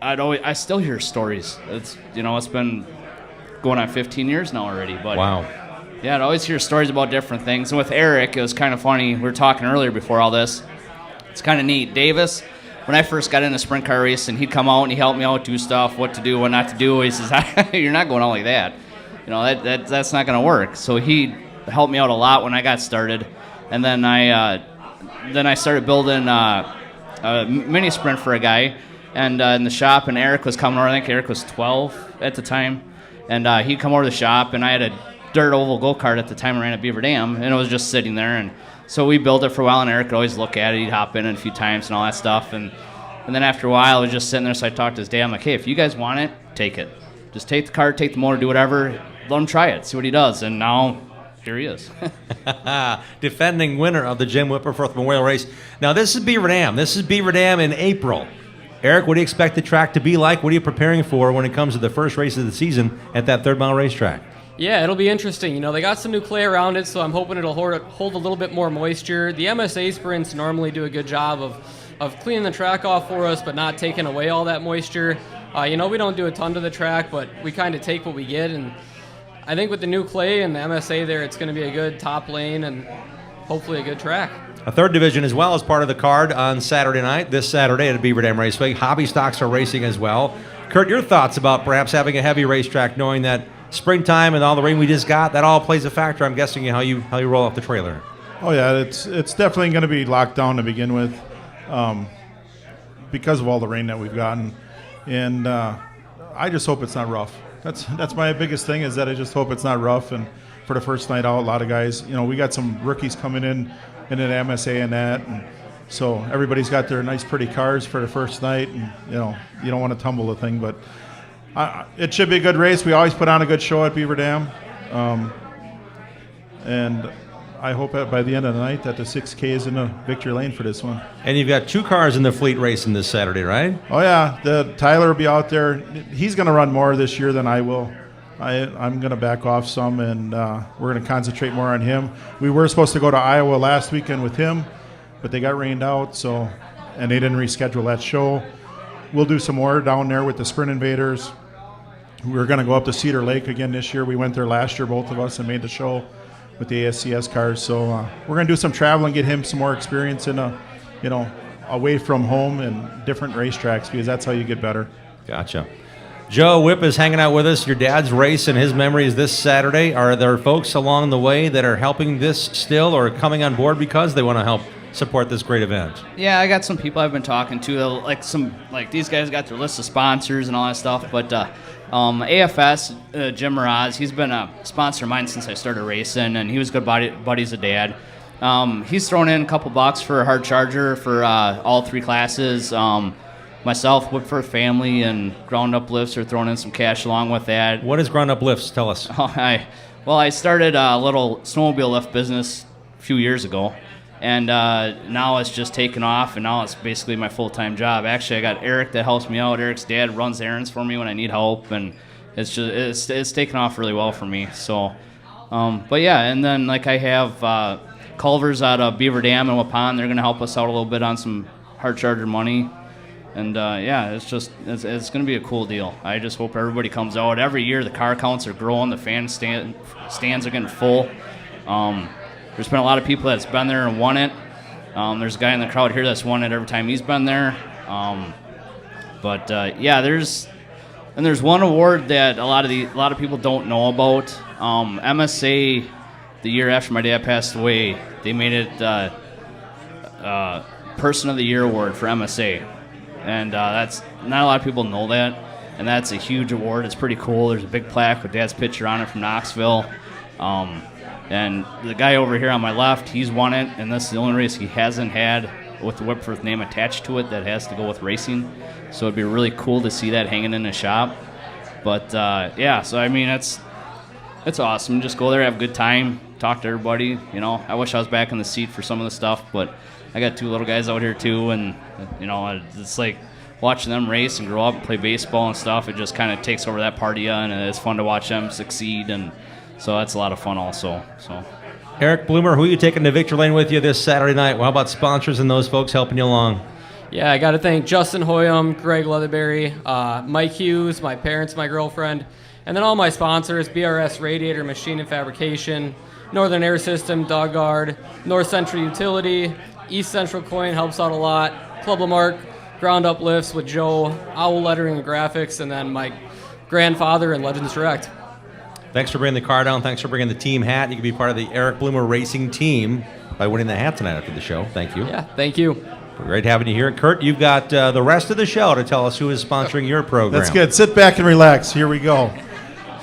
I still hear stories. It's been going on 15 years now already. But wow. Yeah, I'd always hear stories about different things. And with Eric, it was kind of funny. We were talking earlier before all this. It's kind of neat. Davis, when I first got into sprint car racing, he'd come out and he'd help me out, do stuff, what to do, what not to do. He says, you're not going out like that. That's not going to work. So he helped me out a lot when I got started. And then I started building a mini sprint for a guy and in the shop, and Eric was coming over. I think Eric was 12 at the time. And he'd come over to the shop, and I had a dirt oval go-kart at the time. I ran at Beaver Dam, and it was just sitting there. And so we built it for a while, and Eric would always look at it. He'd hop in a few times and all that stuff. And then after a while, it was just sitting there, so I talked to his dad. I'm like, hey, if you guys want it, take it. Just take the cart, take the motor, do whatever. Let him try it, see what he does. And now, here he is. Defending winner of the Jim Whipperforth Memorial Race. Now, this is Beaver Dam. This is Beaver Dam in April. Eric, what do you expect the track to be like? What are you preparing for when it comes to the first race of the season at that 3rd Mile racetrack? Yeah, it'll be interesting. They got some new clay around it, so I'm hoping it'll hold a little bit more moisture. The MSA sprints normally do a good job of cleaning the track off for us, but not taking away all that moisture. We don't do a ton to the track, but we kind of take what we get. And I think with the new clay and the MSA there, it's going to be a good top lane and hopefully a good track. A 3rd division as well as part of the card on Saturday night, this Saturday at Beaver Dam Raceway. Hobby stocks are racing as well. Kurt, your thoughts about perhaps having a heavy racetrack, knowing that springtime and all the rain we just got, that all plays a factor, I'm guessing, how you roll off the trailer. Oh, yeah, it's definitely going to be locked down to begin with because of all the rain that we've gotten. And I just hope it's not rough. That's my biggest thing, is that I just hope it's not rough. And for the first night out, a lot of guys, we got some rookies coming in an MSA and that. And so everybody's got their nice, pretty cars for the first night. And, you don't want to tumble the thing. But it should be a good race. We always put on a good show at Beaver Dam. And I hope that by the end of the night that the 6K is in the victory lane for this one. And you've got 2 cars in the fleet racing this Saturday, right? Oh, yeah. Tyler will be out there. He's going to run more this year than I will. I'm going to back off some, and we're going to concentrate more on him. We were supposed to go to Iowa last weekend with him, but they got rained out, and they didn't reschedule that show. We'll do some more down there with the Sprint Invaders. We're going to go up to Cedar Lake again this year. We went there last year, both of us, and made the show with the ASCS cars. So we're going to do some traveling, get him some more experience in away from home and different racetracks, because that's how you get better. Gotcha. Joe Whipp is hanging out with us. Your dad's race and his memory is this Saturday. Are there folks along the way that are helping this still or coming on board because they want to help support this great event? Yeah, I got some people I've been talking to, like these guys got their list of sponsors and all that stuff. But AFS, Jim Mraz, he's been a sponsor of mine since I started racing, and he was good buddies of Dad. He's thrown in a couple bucks for a hard charger for all 3 classes. Myself, Whitford family, and Roundup lifts are throwing in some cash along with that. What is Roundup lifts? Tell us. I started a little snowmobile lift business a few years ago, and now it's just taken off, and now it's basically my full-time job. Actually, I got Eric that helps me out. Eric's dad runs errands for me when I need help, and it's taken off really well for me. So, but yeah, and then like I have Culver's out of Beaver Dam and Waupun. They're going to help us out a little bit on some hard charger money. And it's going to be a cool deal. I just hope everybody comes out. Every year the car counts are growing, the stands are getting full. There's been a lot of people that's been there and won it. There's a guy in the crowd here that's won it every time he's been there. There's one award that a lot of people don't know about. MSA, the year after my dad passed away, they made it Person of the Year award for MSA. And that's not a lot of people know that, and that's a huge award. It's pretty cool. There's a big plaque with Dad's picture on it from Knoxville. And the guy over here on my left, he's won it, and this is the only race he hasn't had with the Whitworth name attached to it that has to go with racing. So it'd be really cool to see that hanging in the shop. But so I mean, it's awesome. Just go there, have a good time, talk to everybody. I wish I was back in the seat for some of the stuff, but I got 2 little guys out here too, and it's like watching them race and grow up and play baseball and stuff. It just kind of takes over that part of you, and it's fun to watch them succeed, and so that's a lot of fun also. So, Eric Bloomer, who are you taking to Victory Lane with you this Saturday night? Well, how about sponsors and those folks helping you along? Yeah, I got to thank Justin Hoyam, Greg Leatherberry, Mike Hughes, my parents, my girlfriend, and then all my sponsors: BRS Radiator Machine and Fabrication, Northern Air System, Dog Guard, North Central Utility, East Central Coin helps out a lot, Club Lamarck, Ground Up Lifts with Joe, Owl Lettering and Graphics, and then my grandfather and Legends Direct. Thanks for bringing the car down. Thanks for bringing the team hat. You can be part of the Eric Bloomer Racing team by winning the hat tonight after the show. Thank you. Yeah, thank you. Great having you here. Kurt, you've got the rest of the show to tell us who is sponsoring your program. That's good. Sit back and relax. Here we go.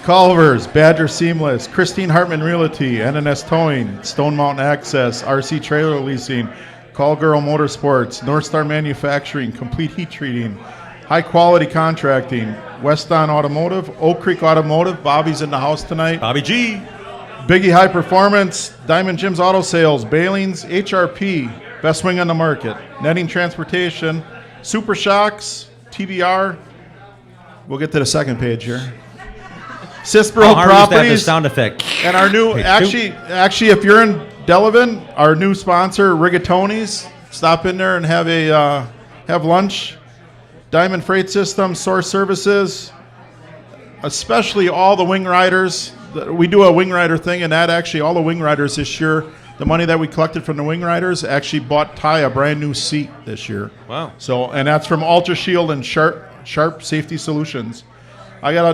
Culver's, Badger Seamless, Christine Hartman Realty, NNS Towing, Stone Mountain Access, RC Trailer Leasing, Call Girl Motorsports, North Star Manufacturing, Complete Heat Treating, High Quality Contracting, Weston Automotive, Oak Creek Automotive, Bobby's in the house tonight. Bobby G. Biggie High Performance, Diamond Jim's Auto Sales, Bailings, HRP, Best Wing on the Market, Netting Transportation, Super Shocks, TBR. We'll get to the second page here. Cicero Properties. Sound effect. And our new, actually, if you're in Delavan, our new sponsor, Rigatoni's. Stop in there and have lunch. Diamond Freight Systems, Source Services, especially all the wing riders. We do a wing rider thing, and that actually all the wing riders this year, the money that we collected from the wing riders actually bought Ty a brand new seat this year. Wow. So, and that's from Ultra Shield and Sharp Safety Solutions. I got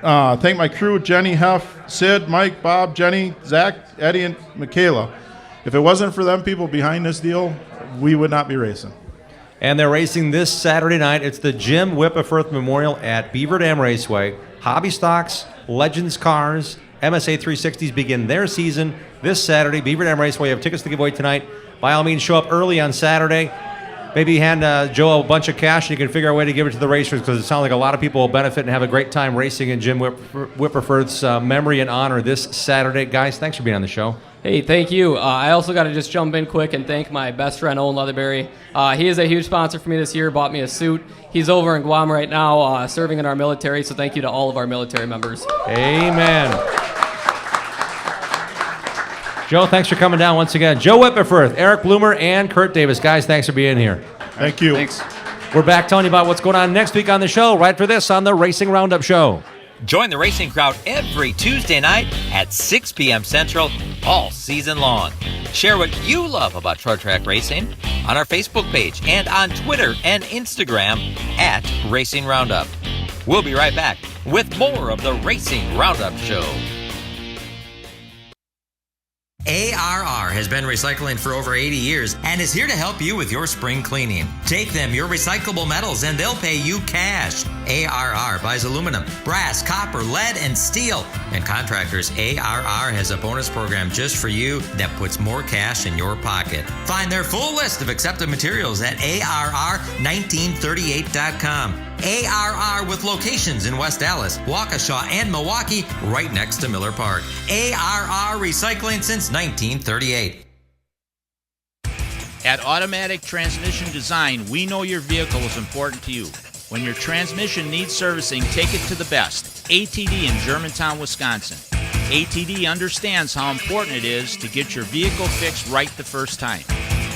to thank my crew, Jenny, Heff, Sid, Mike, Bob, Jenny, Zach, Eddie, and Michaela. If it wasn't for them people behind this deal, we would not be racing. And they're racing this Saturday night. It's the Jim Whipperfirth Memorial at Beaver Dam Raceway. Hobby Stocks, Legends Cars, MSA 360s begin their season this Saturday. Beaver Dam Raceway. You have tickets to give away tonight. By all means, show up early on Saturday. Maybe hand Joe a bunch of cash, and you can figure out a way to give it to the racers, because it sounds like a lot of people will benefit and have a great time racing in Jim Whipperfirth's memory and honor this Saturday. Guys, thanks for being on the show. Hey, thank you. I also got to just jump in quick and thank my best friend, Owen Leatherberry. He is a huge sponsor for me this year, bought me a suit. He's over in Guam right now serving in our military, so thank you to all of our military members. Amen. Joe, thanks for coming down once again. Joe Whipperfirth, Eric Bloomer, and Kurt Davis. Guys, thanks for being here. Thank you. Thanks. We're back telling you about what's going on next week on the show, right for this on the Racing Roundup Show. Join the racing crowd every Tuesday night at 6 p.m. Central all season long. Share what you love about short track racing on our Facebook page and on Twitter and Instagram at Racing Roundup. We'll be right back with more of the Racing Roundup Show. ARR has been recycling for over 80 years and is here to help you with your spring cleaning. Take them your recyclable metals and they'll pay you cash. ARR buys aluminum, brass, copper, lead, and steel. And contractors, ARR has a bonus program just for you that puts more cash in your pocket. Find their full list of accepted materials at ARR1938.com. ARR with locations in West Dallas, Waukesha, and Milwaukee, right next to Miller Park. ARR Recycling since 1938. At Automatic Transmission Design, we know your vehicle is important to you. When your transmission needs servicing, take it to the best. ATD in Germantown, Wisconsin. ATD understands how important it is to get your vehicle fixed right the first time.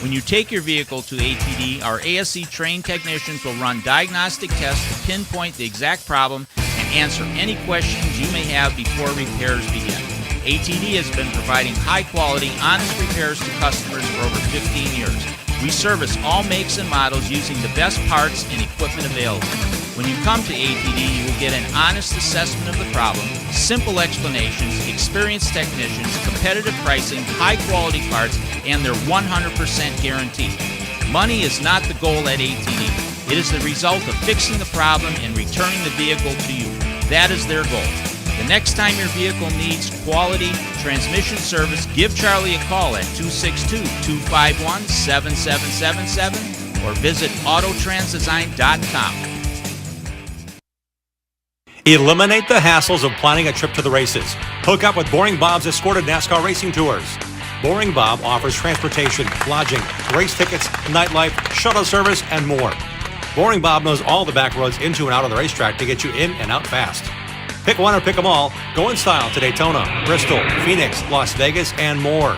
When you take your vehicle to ATD, our ASE trained technicians will run diagnostic tests to pinpoint the exact problem and answer any questions you may have before repairs begin. ATD has been providing high-quality, honest repairs to customers for over 15 years. We service all makes and models using the best parts and equipment available. When you come to ATD, you will get an honest assessment of the problem, simple explanations, experienced technicians, competitive pricing, high-quality parts, and their 100% guarantee. Money is not the goal at ATD. It is the result of fixing the problem and returning the vehicle to you. That is their goal. The next time your vehicle needs quality transmission service, give Charlie a call at 262-251-7777 or visit autotransdesign.com. Eliminate the hassles of planning a trip to the races. Hook up with Boring Bob's escorted NASCAR racing tours. Boring Bob offers transportation, lodging, race tickets, nightlife, shuttle service, and more. Boring Bob knows all the back roads into and out of the racetrack to get you in and out fast. Pick one or pick them all. Go in style to Daytona, Bristol, Phoenix, Las Vegas, and more.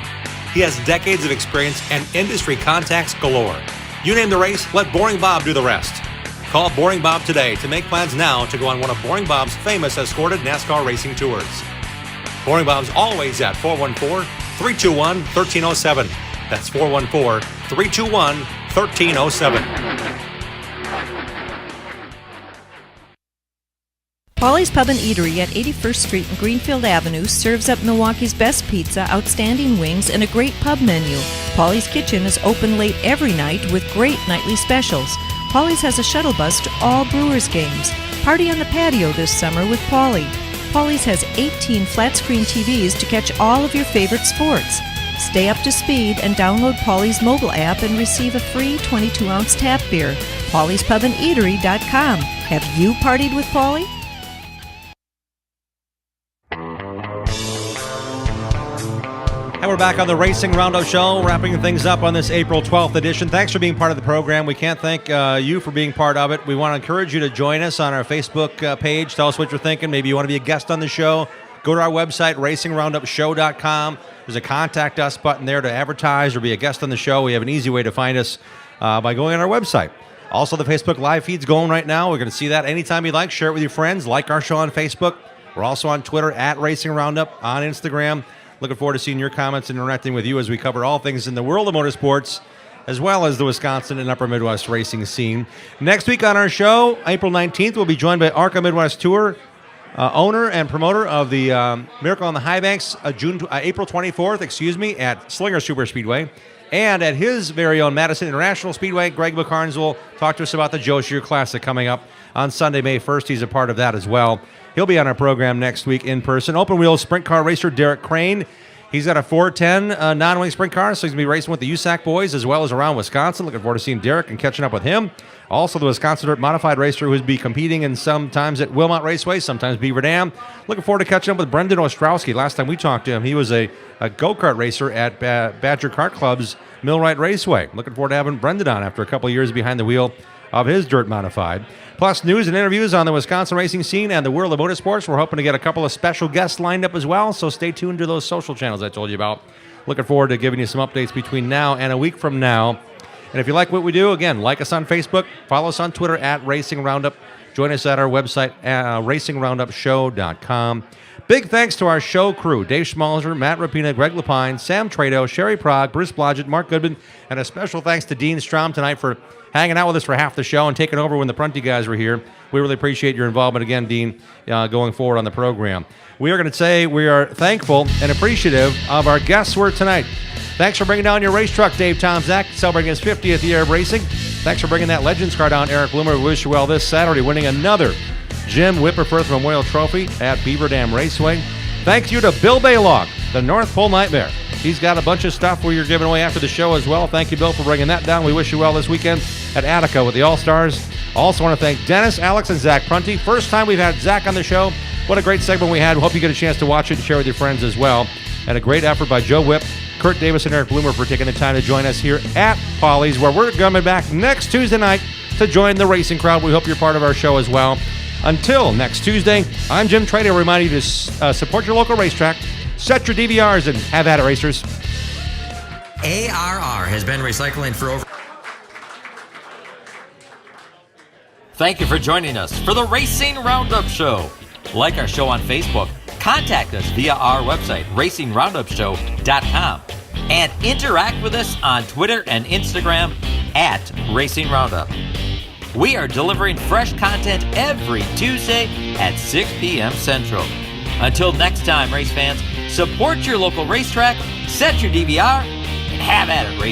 He has decades of experience and industry contacts galore. You name the race, let Boring Bob do the rest. Call Boring Bob today to make plans now to go on one of Boring Bob's famous escorted NASCAR racing tours. Boring Bob's always at 414-321-1307. That's 414-321-1307. Paulie's Pub and Eatery at 81st Street and Greenfield Avenue serves up Milwaukee's best pizza, outstanding wings, and a great pub menu. Paulie's Kitchen is open late every night with great nightly specials. Paulie's has a shuttle bus to all Brewers games. Party on the patio this summer with Paulie. Paulie's has 18 flat-screen TVs to catch all of your favorite sports. Stay up to speed and download Paulie's mobile app and receive a free 22-ounce tap beer. Paulie'sPubandEatery.com. Have you partied with Paulie? And we're back on the Racing Roundup Show, wrapping things up on this April 12th edition. Thanks for being part of the program. We can't thank you for being part of it. We want to encourage you to join us on our Facebook page. Tell us what you're thinking. Maybe you want to be a guest on the show. Go to our website, racingroundupshow.com. There's a Contact Us button there to advertise or be a guest on the show. We have an easy way to find us by going on our website. Also, the Facebook Live feed's going right now. We're going to see that anytime you like. Share it with your friends. Like our show on Facebook. We're also on Twitter, at Racing Roundup, on Instagram. Looking forward to seeing your comments and interacting with you as we cover all things in the world of motorsports, as well as the Wisconsin and Upper Midwest racing scene. Next week on our show, April 19th, we'll be joined by ARCA Midwest Tour owner and promoter of the Miracle on the High Banks, April 24th, at Slinger Super Speedway. And at his very own Madison International Speedway, Greg McCarnes will talk to us about the Joe Shear Classic coming up on Sunday, May 1st. He's a part of that as well. He'll be on our program next week in person. Open wheel sprint car racer Derek Crane. He's got a 410 non-wing sprint car, so he's going to be racing with the USAC boys as well as around Wisconsin. Looking forward to seeing Derek and catching up with him. Also, the Wisconsin Dirt Modified racer who's be competing in sometimes at Wilmot Raceway, sometimes Beaver Dam. Looking forward to catching up with Brendan Ostrowski. Last time we talked to him, he was a go-kart racer at Badger Kart Club's Millwright Raceway. Looking forward to having Brendan on after a couple of years behind the wheel of his Dirt Modified. Plus news and interviews on the Wisconsin racing scene and the world of motorsports. We're hoping to get a couple of special guests lined up as well, so stay tuned to those social channels I told you about. Looking forward to giving you some updates between now and a week from now. And if you like what we do, again, like us on Facebook, follow us on Twitter at Racing Roundup. Join us at our website, racingroundupshow.com. Big thanks to our show crew, Dave Schmalzer, Matt Rapina, Greg Lapine, Sam Trado, Sherry Prague, Bruce Blodgett, Mark Goodman, and a special thanks to Dean Strom tonight for hanging out with us for half the show and taking over when the Prunty guys were here. We really appreciate your involvement again, Dean, going forward on the program. We are going to say we are thankful and appreciative of our guests who are tonight. Thanks for bringing down your race truck, Dave Tomzak, celebrating his 50th year of racing. Thanks for bringing that Legends car down, Eric Bloomer. We wish you well this Saturday, winning another Jim Whipperforth Memorial Trophy at Beaver Dam Raceway. Thank you to Bill Baylog, the North Pole Nightmare. He's got a bunch of stuff we're giving away after the show as well. Thank you, Bill, for bringing that down. We wish you well this weekend at Attica with the All-Stars. Also want to thank Dennis, Alex, and Zach Prunty. First time we've had Zach on the show. What a great segment we had. We hope you get a chance to watch it and share with your friends as well. And a great effort by Joe Whipp, Kurt Davis, and Eric Bloomer for taking the time to join us here at Polly's, where we're coming back next Tuesday night to join the racing crowd. We hope you're part of our show as well. Until next Tuesday, I'm Jim Trady, reminding you to support your local racetrack, set your DVRs, and have at it, racers. ARR has been recycling for over... Thank you for joining us for the Racing Roundup Show. Like our show on Facebook, contact us via our website, racingroundupshow.com, and interact with us on Twitter and Instagram at Racing Roundup. We are delivering fresh content every Tuesday at 6 p.m. Central. Until next time, race fans, support your local racetrack, set your DVR, and have at it, race.